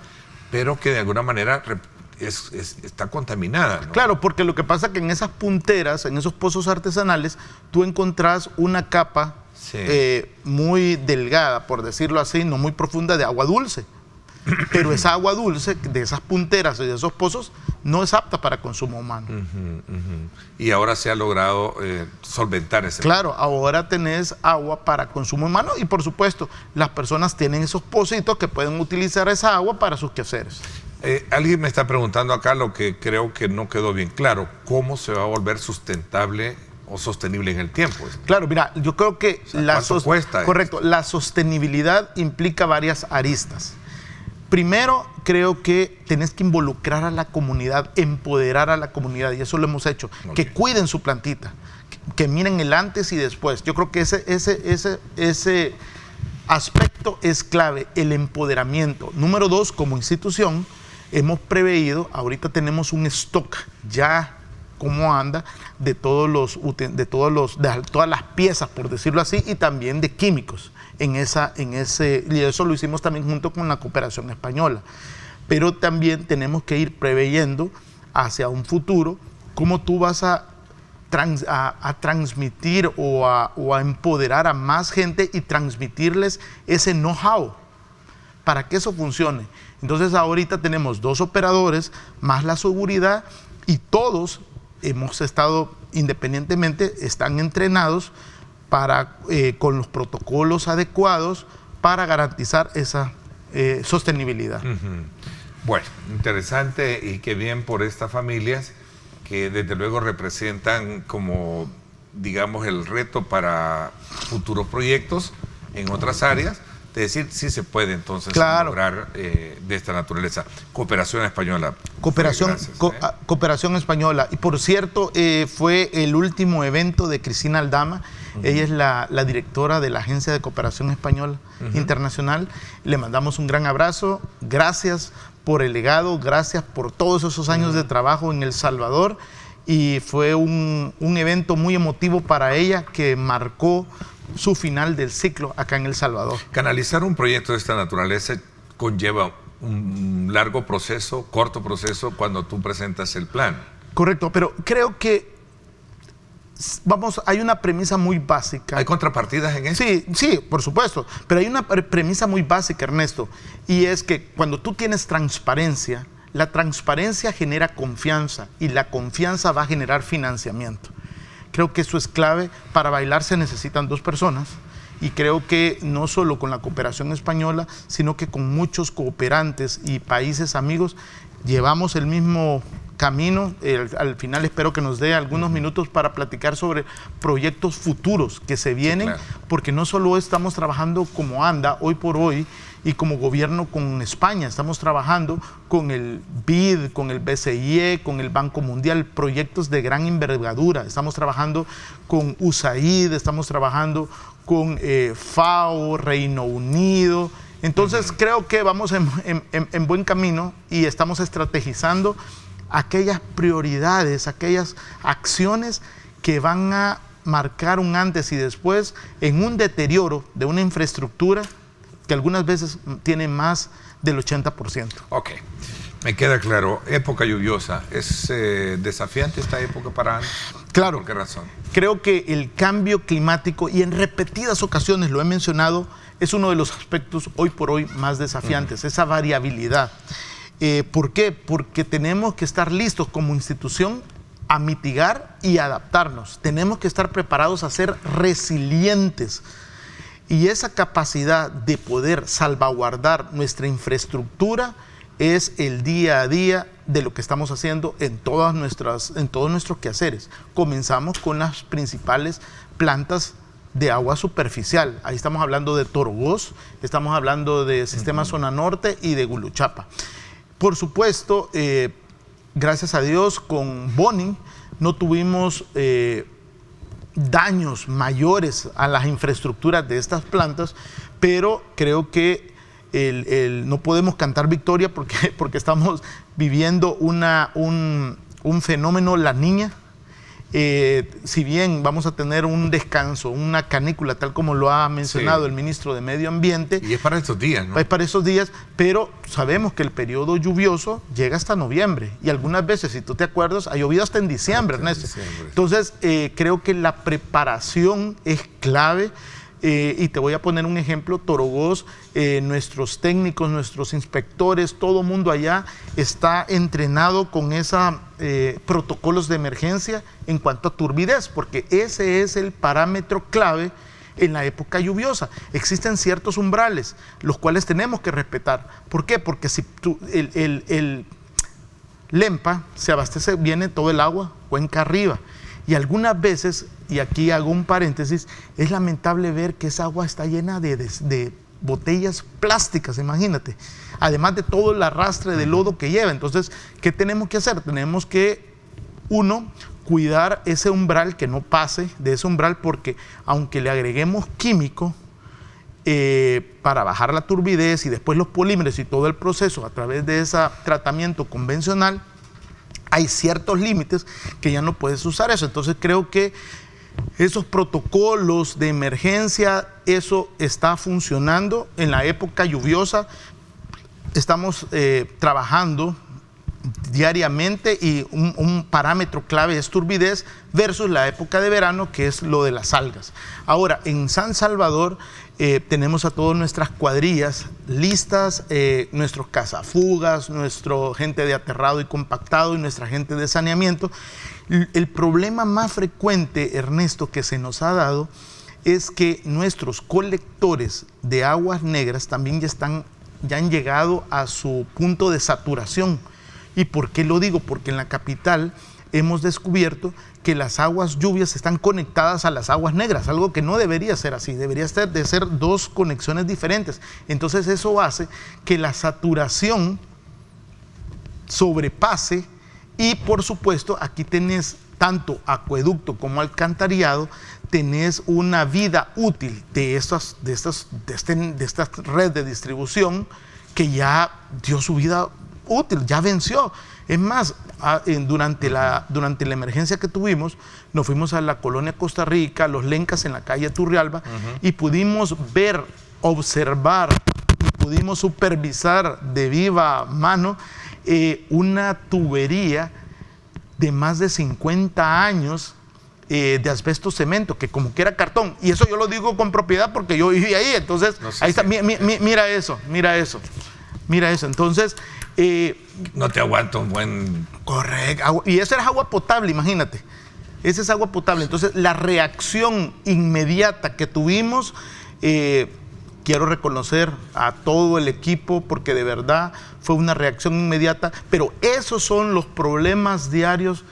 pero que de alguna manera está contaminada, ¿no? Claro, porque lo que pasa es que en esas punteras, en esos pozos artesanales, tú encontrás una capa Sí. muy delgada, por decirlo así, no muy profunda, de agua dulce. Pero esa agua dulce de esas punteras y de esos pozos no es apta para consumo humano. Y ahora se ha logrado solventar ese Claro, ahora tenés agua para consumo humano y por supuesto las personas tienen esos pocitos que pueden utilizar esa agua para sus quehaceres. Alguien me está preguntando acá lo que creo que no quedó bien claro. ¿Cómo se va a volver sustentable o sostenible en el tiempo? Claro, mira, yo creo que ¿cuánto cuesta correcto, la sostenibilidad implica varias aristas. Primero, creo que tenés que involucrar a la comunidad, empoderar a la comunidad, y eso lo hemos hecho. Ok. Que cuiden su plantita, que miren el antes y después. Yo creo que ese aspecto es clave, el empoderamiento. Número 2, como institución, hemos preveído, ahorita tenemos un stock ya como anda de todas las piezas, por decirlo así, y también de químicos y eso lo hicimos también junto con la cooperación española. Pero también tenemos que ir preveyendo hacia un futuro cómo tú vas a transmitir o a empoderar a más gente y transmitirles ese know-how para que eso funcione. Entonces ahorita tenemos 2 operadores más la seguridad y todos hemos estado independientemente, están entrenados con los protocolos adecuados para garantizar esa sostenibilidad. Bueno, interesante y qué bien por estas familias que desde luego representan como, digamos, el reto para futuros proyectos en otras áreas. De decir, sí se puede entonces lograr de esta naturaleza. Cooperación Española. Cooperación Española. Y por cierto, fue el último evento de Cristina Aldama. Ella es la directora de la Agencia de Cooperación Española Internacional. Le mandamos un gran abrazo. Gracias por el legado, gracias por todos esos años de trabajo en El Salvador. Y fue un evento muy emotivo para ella que marcó su final del ciclo acá en El Salvador. Canalizar un proyecto de esta naturaleza conlleva un largo proceso, corto proceso, cuando tú presentas el plan. Correcto, pero creo que hay una premisa muy básica. ¿Hay contrapartidas en eso? Sí, por supuesto, pero hay una premisa muy básica, Ernesto, y es que cuando tú tienes transparencia, la transparencia genera confianza y la confianza va a generar financiamiento. Creo que eso es clave. Para bailar se necesitan 2 personas y creo que no solo con la cooperación española, sino que con muchos cooperantes y países amigos llevamos el mismo camino. Al final espero que nos dé algunos minutos para platicar sobre proyectos futuros que se vienen, porque no solo estamos trabajando como ANDA hoy por hoy y como gobierno con España, estamos trabajando con el BID, con el BCIE, con el Banco Mundial, proyectos de gran envergadura. Estamos trabajando con USAID, estamos trabajando con FAO, Reino Unido. Entonces creo que vamos en buen camino y estamos estrategizando aquellas prioridades, aquellas acciones que van a marcar un antes y después en un deterioro de una infraestructura que algunas veces tiene más del 80%. Ok, me queda claro. Época lluviosa. ¿Es desafiante esta época para Ana? Claro. ¿Por qué razón? Creo que el cambio climático, y en repetidas ocasiones lo he mencionado, es uno de los aspectos hoy por hoy más desafiantes, esa variabilidad. ¿Por qué? Porque tenemos que estar listos como institución a mitigar y adaptarnos. Tenemos que estar preparados a ser resilientes. Y esa capacidad de poder salvaguardar nuestra infraestructura es el día a día de lo que estamos haciendo en todos nuestros quehaceres. Comenzamos con las principales plantas de agua superficial. Ahí estamos hablando de Torogós, estamos hablando de Sistema Zona Norte y de Guluchapa. Por supuesto, gracias a Dios, con Boni no tuvimos daños mayores a las infraestructuras de estas plantas, pero creo que no podemos cantar victoria porque estamos viviendo un fenómeno La Niña. Si bien vamos a tener un descanso, una canícula, tal como lo ha mencionado el ministro de Medio Ambiente. Y es para estos días, ¿no? Es para esos días, pero sabemos que el periodo lluvioso llega hasta noviembre. Y algunas veces, si tú te acuerdas, ha llovido hasta en diciembre, Ernesto. Entonces, creo que la preparación es clave. Y te voy a poner un ejemplo, Torogós, nuestros técnicos, nuestros inspectores, todo mundo allá está entrenado con esos protocolos de emergencia en cuanto a turbidez, porque ese es el parámetro clave en la época lluviosa. Existen ciertos umbrales, los cuales tenemos que respetar. ¿Por qué? Porque si el Lempa se abastece, viene todo el agua cuenca arriba. Y algunas veces, y aquí hago un paréntesis, es lamentable ver que esa agua está llena de botellas plásticas, imagínate. Además de todo el arrastre de lodo que lleva. Entonces, ¿qué tenemos que hacer? Tenemos que, uno, cuidar ese umbral, que no pase de ese umbral, porque aunque le agreguemos químico para bajar la turbidez y después los polímeros y todo el proceso a través de ese tratamiento convencional, hay ciertos límites que ya no puedes usar eso. Entonces creo que esos protocolos de emergencia, eso está funcionando en la época lluviosa. Estamos trabajando diariamente y un parámetro clave es turbidez versus la época de verano, que es lo de las algas. Ahora, en San Salvador tenemos a todas nuestras cuadrillas listas, nuestros cazafugas, nuestra gente de aterrado y compactado y nuestra gente de saneamiento. El problema más frecuente, Ernesto, que se nos ha dado es que nuestros colectores de aguas negras también ya han llegado a su punto de saturación. ¿Y por qué lo digo? Porque en la capital hemos descubierto que las aguas lluvias están conectadas a las aguas negras, algo que no debería ser así, debería de ser dos conexiones diferentes. Entonces eso hace que la saturación sobrepase y, por supuesto, aquí tenés tanto acueducto como alcantarillado, tenés una vida útil de esta red de distribución que ya dio su vida útil, ya venció. Es más, durante la emergencia que tuvimos, nos fuimos a la colonia Costa Rica, a Los Lencas en la calle Turrialba, y pudimos ver, observar, y pudimos supervisar de viva mano una tubería de más de 50 años de asbesto cemento, que como que era cartón. Y eso yo lo digo con propiedad porque yo viví ahí. Entonces, no sé, ahí está, mira eso. Entonces, no te aguanto un buen... Correcto. Y esa es agua potable, imagínate. Esa es agua potable. Entonces, la reacción inmediata que tuvimos, quiero reconocer a todo el equipo porque de verdad fue una reacción inmediata. Pero esos son los problemas diarios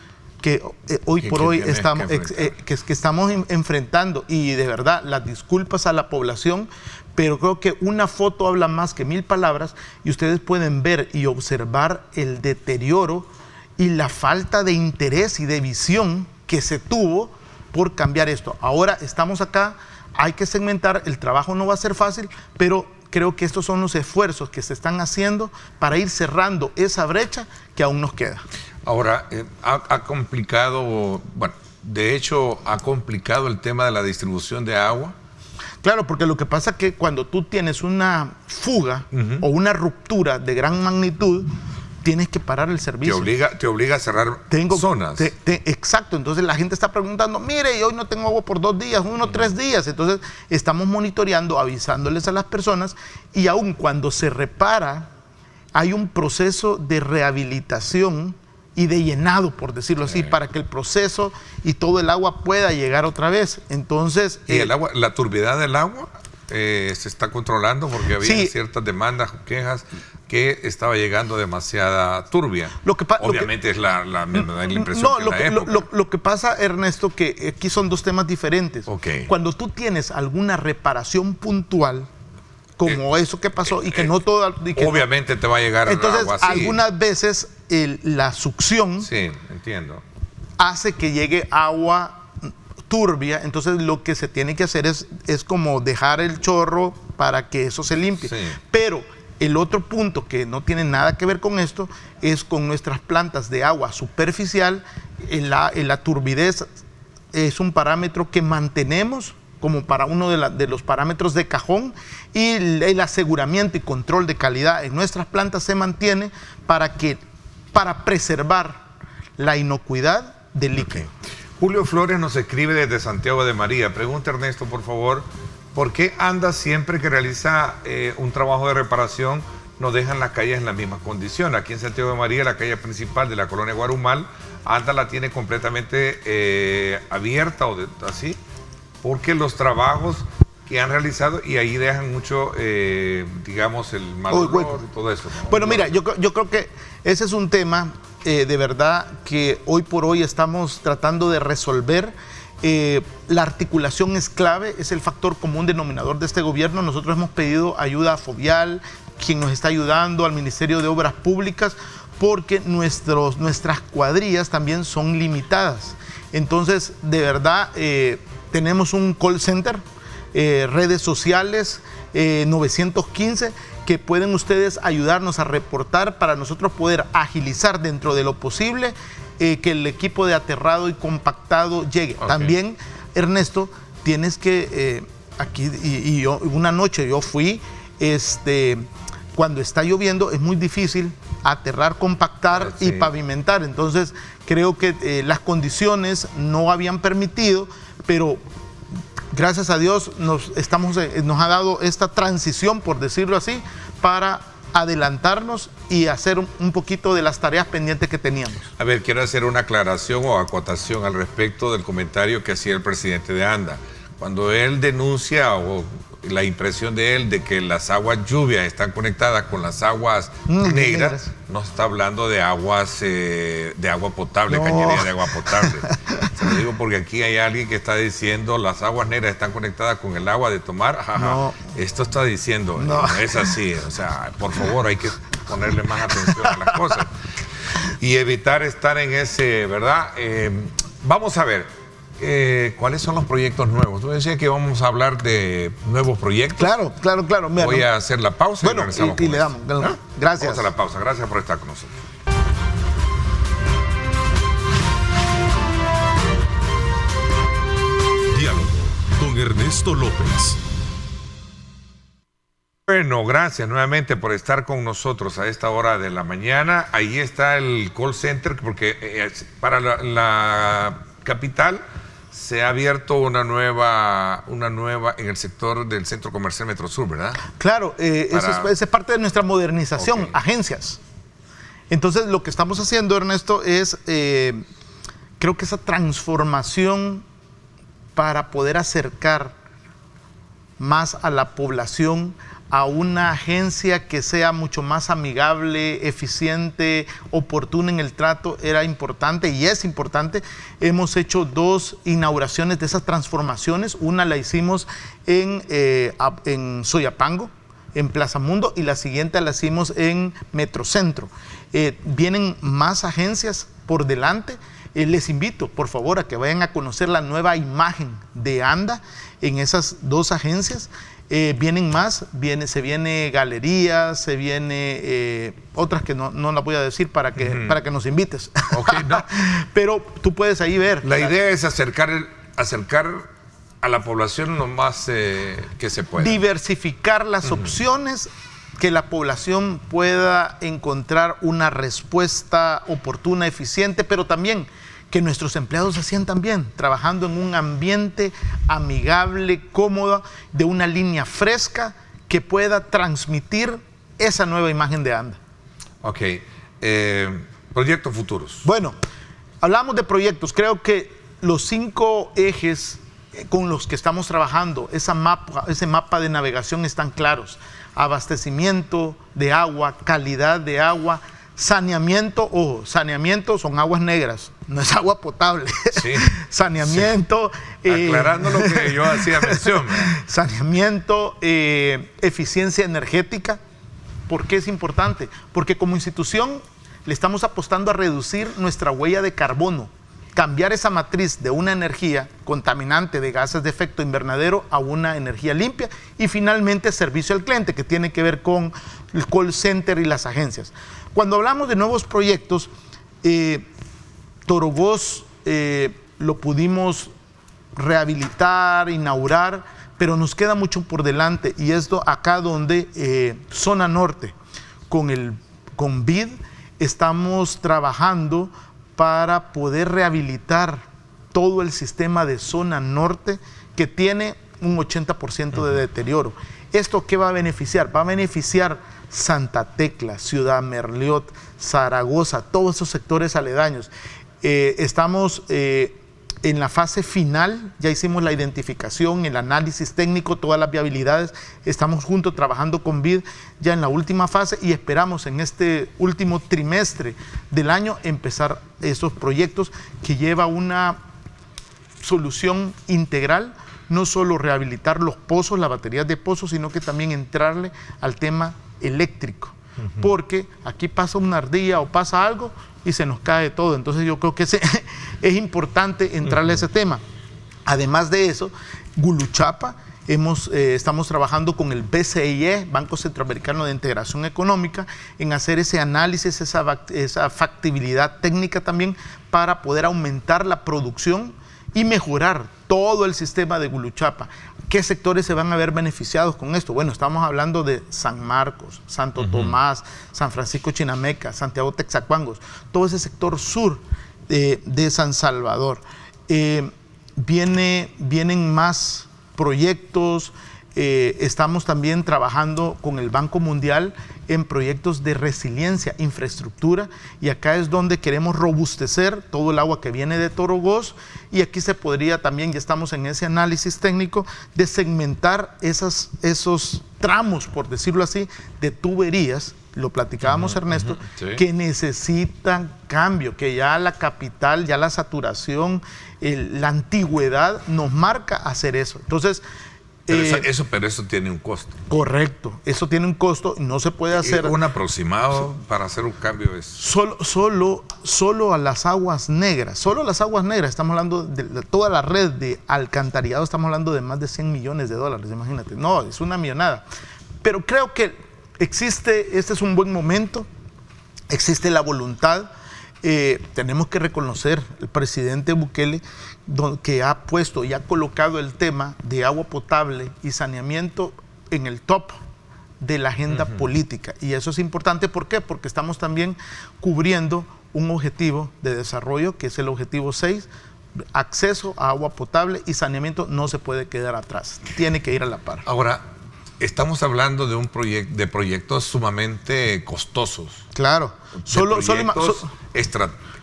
que hoy por hoy estamos enfrentando. Y de verdad, las disculpas a la población, pero creo que una foto habla más que 1000 palabras y ustedes pueden ver y observar el deterioro y la falta de interés y de visión que se tuvo por cambiar esto. Ahora estamos acá, hay que segmentar, el trabajo no va a ser fácil, pero creo que estos son los esfuerzos que se están haciendo para ir cerrando esa brecha que aún nos queda. Ahora, ha complicado, bueno, de hecho ha complicado el tema de la distribución de agua. Claro, porque lo que pasa es que cuando tú tienes una fuga o una ruptura de gran magnitud, tienes que parar el servicio. Te obliga a cerrar zonas. Exacto, entonces la gente está preguntando, mire, hoy no tengo agua por 2 días, 3 días. Entonces estamos monitoreando, avisándoles a las personas, y aun cuando se repara, hay un proceso de rehabilitación y de llenado, por decirlo así, para que el proceso y todo el agua pueda llegar otra vez. Entonces, ¿y el agua, la turbidez del agua se está controlando? Porque había ciertas demandas, quejas, que estaba llegando demasiada turbia. Obviamente es la impresión que la época. Lo que pasa, Ernesto, que aquí son 2 temas diferentes. Cuando tú tienes alguna reparación puntual, como eso que pasó, y que no todo... obviamente te va a llegar entonces, agua así. Algunas veces la succión hace que llegue agua turbia. Entonces lo que se tiene que hacer es como dejar el chorro para que eso se limpie. Pero el otro punto que no tiene nada que ver con esto es con nuestras plantas de agua superficial. La turbidez es un parámetro que mantenemos como para uno de los parámetros de cajón, y el aseguramiento y control de calidad en nuestras plantas se mantiene para preservar la inocuidad del líquido. Julio Flores nos escribe desde Santiago de María. Pregunta, Ernesto, por favor, ¿por qué ANDA siempre que realiza un trabajo de reparación no dejan las calles en la misma condición? Aquí en Santiago de María, la calle principal de la colonia Guarumal, ANDA la tiene completamente abierta o así, porque los trabajos que han realizado, y ahí dejan mucho, digamos, el mal olor y todo eso, ¿no? Bueno, mira, yo creo que ese es un tema de verdad que hoy por hoy estamos tratando de resolver. La articulación es clave, es el factor común denominador de este gobierno. Nosotros hemos pedido ayuda a Fovial, quien nos está ayudando, al Ministerio de Obras Públicas, porque nuestras cuadrillas también son limitadas. Entonces, de verdad, tenemos un call center, redes sociales, 915, que pueden ustedes ayudarnos a reportar para nosotros poder agilizar dentro de lo posible que el equipo de aterrado y compactado llegue. También, Ernesto, tienes que, aquí, y yo, una noche yo fui, cuando está lloviendo es muy difícil aterrar, compactar y pavimentar. Entonces, creo que las condiciones no habían permitido, pero gracias a Dios nos ha dado esta transición, por decirlo así, para adelantarnos y hacer un poquito de las tareas pendientes que teníamos. A ver, quiero hacer una aclaración o acotación al respecto del comentario que hacía el presidente de ANDA. Cuando él denuncia, o la impresión de él, de que las aguas lluvias están conectadas con las aguas negras, no está hablando de aguas de agua potable, cañería de agua potable. Se lo digo porque aquí hay alguien que está diciendo las aguas negras están conectadas con el agua de tomar. Esto está diciendo, no es así. O sea, por favor, hay que ponerle más atención a las cosas y evitar estar en ese, ¿verdad? Vamos a ver. ¿Cuáles son los proyectos nuevos? Tú decías que vamos a hablar de nuevos proyectos. Claro. Mira, voy a hacer la pausa y regresamos. Y le damos. Gracias. Vamos a la pausa. Gracias por estar con nosotros. Diálogo con Ernesto López. Bueno, gracias nuevamente por estar con nosotros a esta hora de la mañana. Ahí está el call center, porque para la capital se ha abierto una nueva en el sector del Centro Comercial Metro Sur, ¿verdad? Claro, eso es parte de nuestra modernización, agencias. Entonces, lo que estamos haciendo, Ernesto, es, creo que esa transformación para poder acercar más a la población a una agencia que sea mucho más amigable, eficiente, oportuna en el trato, era importante y es importante. Hemos hecho 2 inauguraciones de esas transformaciones. Una la hicimos en Soyapango, en Plaza Mundo, y la siguiente la hicimos en Metrocentro. Vienen más agencias por delante. Les invito, por favor, a que vayan a conocer la nueva imagen de ANDA en esas 2 agencias. Vienen más, se viene galerías, se viene otras que no las voy a decir para que nos invites. Okay, no. Pero tú puedes ahí ver. La idea es acercar a la población lo más que se pueda. Diversificar las opciones, que la población pueda encontrar una respuesta oportuna, eficiente, pero también que nuestros empleados se sientan bien, trabajando en un ambiente amigable, cómodo, de una línea fresca que pueda transmitir esa nueva imagen de ANDA. Ok. Proyectos futuros. Bueno, hablamos de proyectos. Creo que los 5 ejes con los que estamos trabajando, ese mapa de navegación están claros. Abastecimiento de agua, calidad de agua, saneamiento. Saneamiento son aguas negras, no es agua potable. Sí. Saneamiento. Sí. Aclarando lo que yo hacía mención. Saneamiento, eficiencia energética. ¿Por qué es importante? Porque como institución le estamos apostando a reducir nuestra huella de carbono, cambiar esa matriz de una energía contaminante de gases de efecto invernadero a una energía limpia, y finalmente servicio al cliente, que tiene que ver con el call center y las agencias. Cuando hablamos de nuevos proyectos, Torogoz lo pudimos rehabilitar, inaugurar, pero nos queda mucho por delante, y esto acá donde zona norte con BID estamos trabajando para poder rehabilitar todo el sistema de zona norte, que tiene un 80% de deterioro. ¿Esto qué va a beneficiar? Va a beneficiar Santa Tecla, Ciudad Merliot, Zaragoza, todos esos sectores aledaños. Estamos en la fase final, ya hicimos la identificación, el análisis técnico, todas las viabilidades. Estamos juntos trabajando con BID ya en la última fase, y esperamos en este último trimestre del año empezar esos proyectos que lleva una solución integral, no solo rehabilitar los pozos, las baterías de pozos, sino que también entrarle al tema eléctrico. Porque aquí pasa una ardilla o pasa algo y se nos cae todo. Entonces yo creo que es importante entrarle a ese tema. Además de eso, Guluchapa, estamos trabajando con el BCIE, Banco Centroamericano de Integración Económica, en hacer ese análisis, esa factibilidad técnica también, para poder aumentar la producción y mejorar todo el sistema de Guluchapa. ¿Qué sectores se van a ver beneficiados con esto? Bueno, estamos hablando de San Marcos, Santo Tomás, San Francisco Chinameca, Santiago Texacuangos, todo ese sector sur de San Salvador. Vienen más proyectos. Estamos también trabajando con el Banco Mundial en proyectos de resiliencia, infraestructura, y acá es donde queremos robustecer todo el agua que viene de Torogoz, y aquí se podría también, ya estamos en ese análisis técnico, de segmentar esos tramos, por decirlo así, de tuberías, lo platicábamos Ernesto, sí, que necesitan cambio, que ya la capital, ya la saturación, la antigüedad nos marca hacer eso. Entonces, pero eso tiene un costo. Correcto, eso tiene un costo, no se puede hacer. Un aproximado para hacer un cambio es. Solo a las aguas negras, estamos hablando de toda la red de alcantarillado, estamos hablando de más de $100 millones, imagínate. No, es una millonada. Pero creo que este es un buen momento, existe la voluntad. Tenemos que reconocer el presidente Bukele, que ha puesto y ha colocado el tema de agua potable y saneamiento en el top de la agenda política. Y eso es importante. ¿Por qué? Porque estamos también cubriendo un objetivo de desarrollo, que es el objetivo 6, acceso a agua potable y saneamiento. No se puede quedar atrás, tiene que ir a la par. Ahora, estamos hablando de proyectos sumamente costosos. Claro.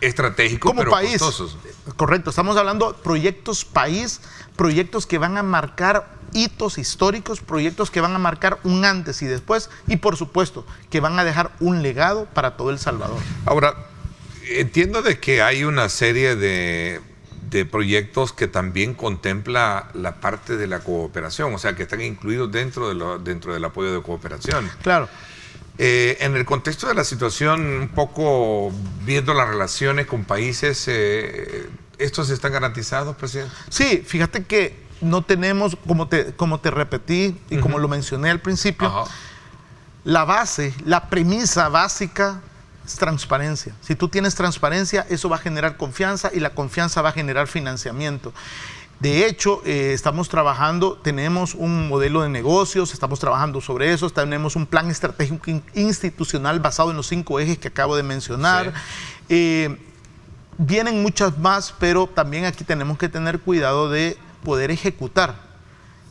Estratégicos, como pero país, costosos. Correcto, estamos hablando de proyectos país, proyectos que van a marcar hitos históricos, proyectos que van a marcar un antes y después, y por supuesto que van a dejar un legado para todo El Salvador. Ahora, entiendo de que hay una serie de proyectos que también contempla la parte de la cooperación, o sea, que están incluidos dentro del apoyo de cooperación. Claro. En el contexto de la situación, un poco viendo las relaciones con países, ¿estos están garantizados, presidente? Sí, fíjate que no tenemos, como te repetí y como lo mencioné al principio, la base, la premisa básica es transparencia. Si tú tienes transparencia, eso va a generar confianza y la confianza va a generar financiamiento. De hecho, estamos trabajando, tenemos un modelo de negocios, estamos trabajando sobre eso, tenemos un plan estratégico institucional basado en los 5 ejes que acabo de mencionar. Sí. Vienen muchas más, pero también aquí tenemos que tener cuidado de poder ejecutar.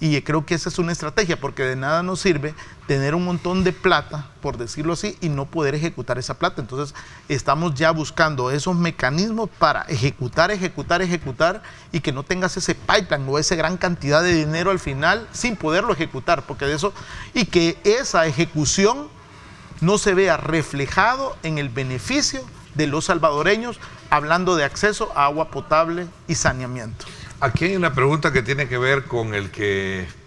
Y creo que esa es una estrategia, porque de nada nos sirve tener un montón de plata, por decirlo así, y no poder ejecutar esa plata. Entonces, estamos ya buscando esos mecanismos para ejecutar, y que no tengas ese pipeline o esa gran cantidad de dinero al final sin poderlo ejecutar, porque de eso, y que esa ejecución no se vea reflejado en el beneficio de los salvadoreños, hablando de acceso a agua potable y saneamiento. Aquí hay una pregunta que tiene que ver con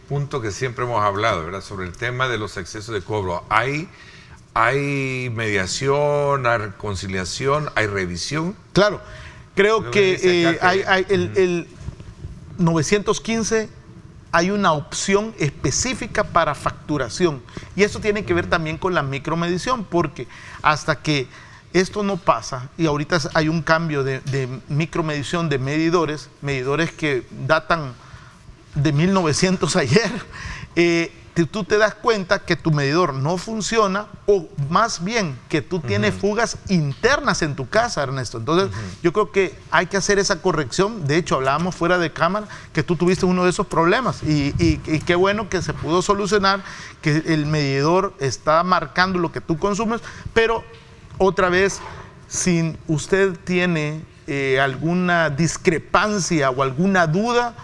punto que siempre hemos hablado, ¿verdad? Sobre el tema de los excesos de cobro. ¿Hay mediación, hay conciliación, hay revisión? Claro, creo que el 915 hay una opción específica para facturación, y eso tiene que ver también con la micromedición, porque hasta que esto no pasa, y ahorita hay un cambio de micromedición de medidores que datan de 1900 ayer, tú te das cuenta que tu medidor no funciona, o más bien que tú tienes fugas internas en tu casa, Ernesto. Entonces, yo creo que hay que hacer esa corrección. De hecho, hablábamos fuera de cámara que tú tuviste uno de esos problemas, y qué bueno que se pudo solucionar, que el medidor está marcando lo que tú consumes, pero otra vez, si usted tiene alguna discrepancia o alguna duda,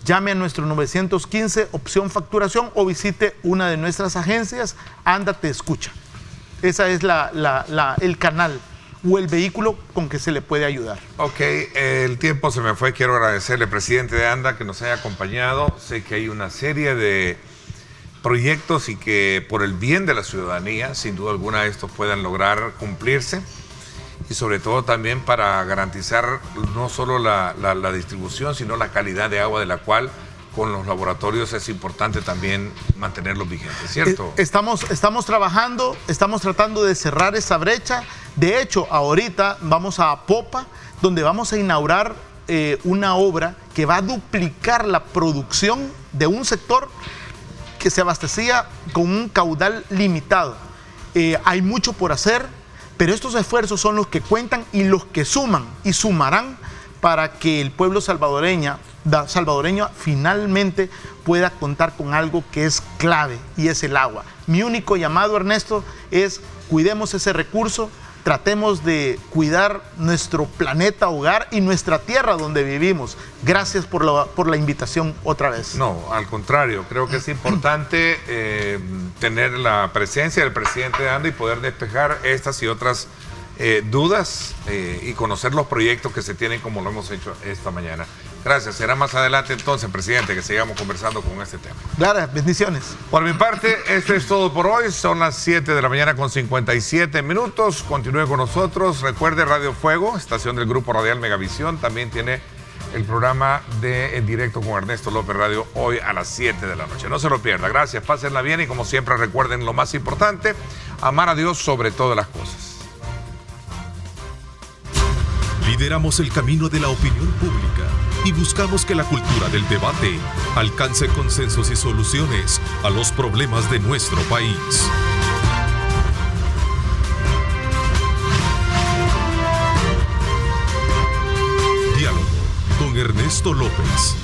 llame a nuestro 915, opción facturación, o visite una de nuestras agencias. ANDA te escucha. Esa es el canal o el vehículo con que se le puede ayudar. Ok, el tiempo se me fue. Quiero agradecerle, presidente de ANDA, que nos haya acompañado. Sé que hay una serie de proyectos y que por el bien de la ciudadanía, sin duda alguna, estos puedan lograr cumplirse, y sobre todo también para garantizar no solo la distribución, sino la calidad de agua, de la cual con los laboratorios es importante también mantenerlos vigentes, ¿cierto? Estamos trabajando, estamos tratando de cerrar esa brecha. De hecho, ahorita vamos a Popa, donde vamos a inaugurar una obra que va a duplicar la producción de un sector que se abastecía con un caudal limitado. Hay mucho por hacer, pero estos esfuerzos son los que cuentan y los que suman y sumarán para que el pueblo salvadoreño finalmente pueda contar con algo que es clave, y es el agua. Mi único llamado, Ernesto, es cuidemos ese recurso, tratemos de cuidar nuestro planeta hogar y nuestra tierra donde vivimos. Gracias por la invitación otra vez. No, al contrario, creo que es importante tener la presencia del presidente de ANDA y poder despejar estas y otras dudas y conocer los proyectos que se tienen, como lo hemos hecho esta mañana. Gracias. Será más adelante entonces, presidente, que sigamos conversando con este tema. Claro, bendiciones. Por mi parte, esto es todo por hoy. Son las 7 de la mañana con 57 minutos. Continúe con nosotros. Recuerde, Radio Fuego, estación del Grupo Radial Megavisión, también tiene el programa de En Directo con Ernesto López Radio hoy a las 7 de la noche. No se lo pierda. Gracias, pásenla bien, y como siempre recuerden lo más importante, amar a Dios sobre todas las cosas. Lideramos el camino de la opinión pública y buscamos que la cultura del debate alcance consensos y soluciones a los problemas de nuestro país. Diálogo con Ernesto López.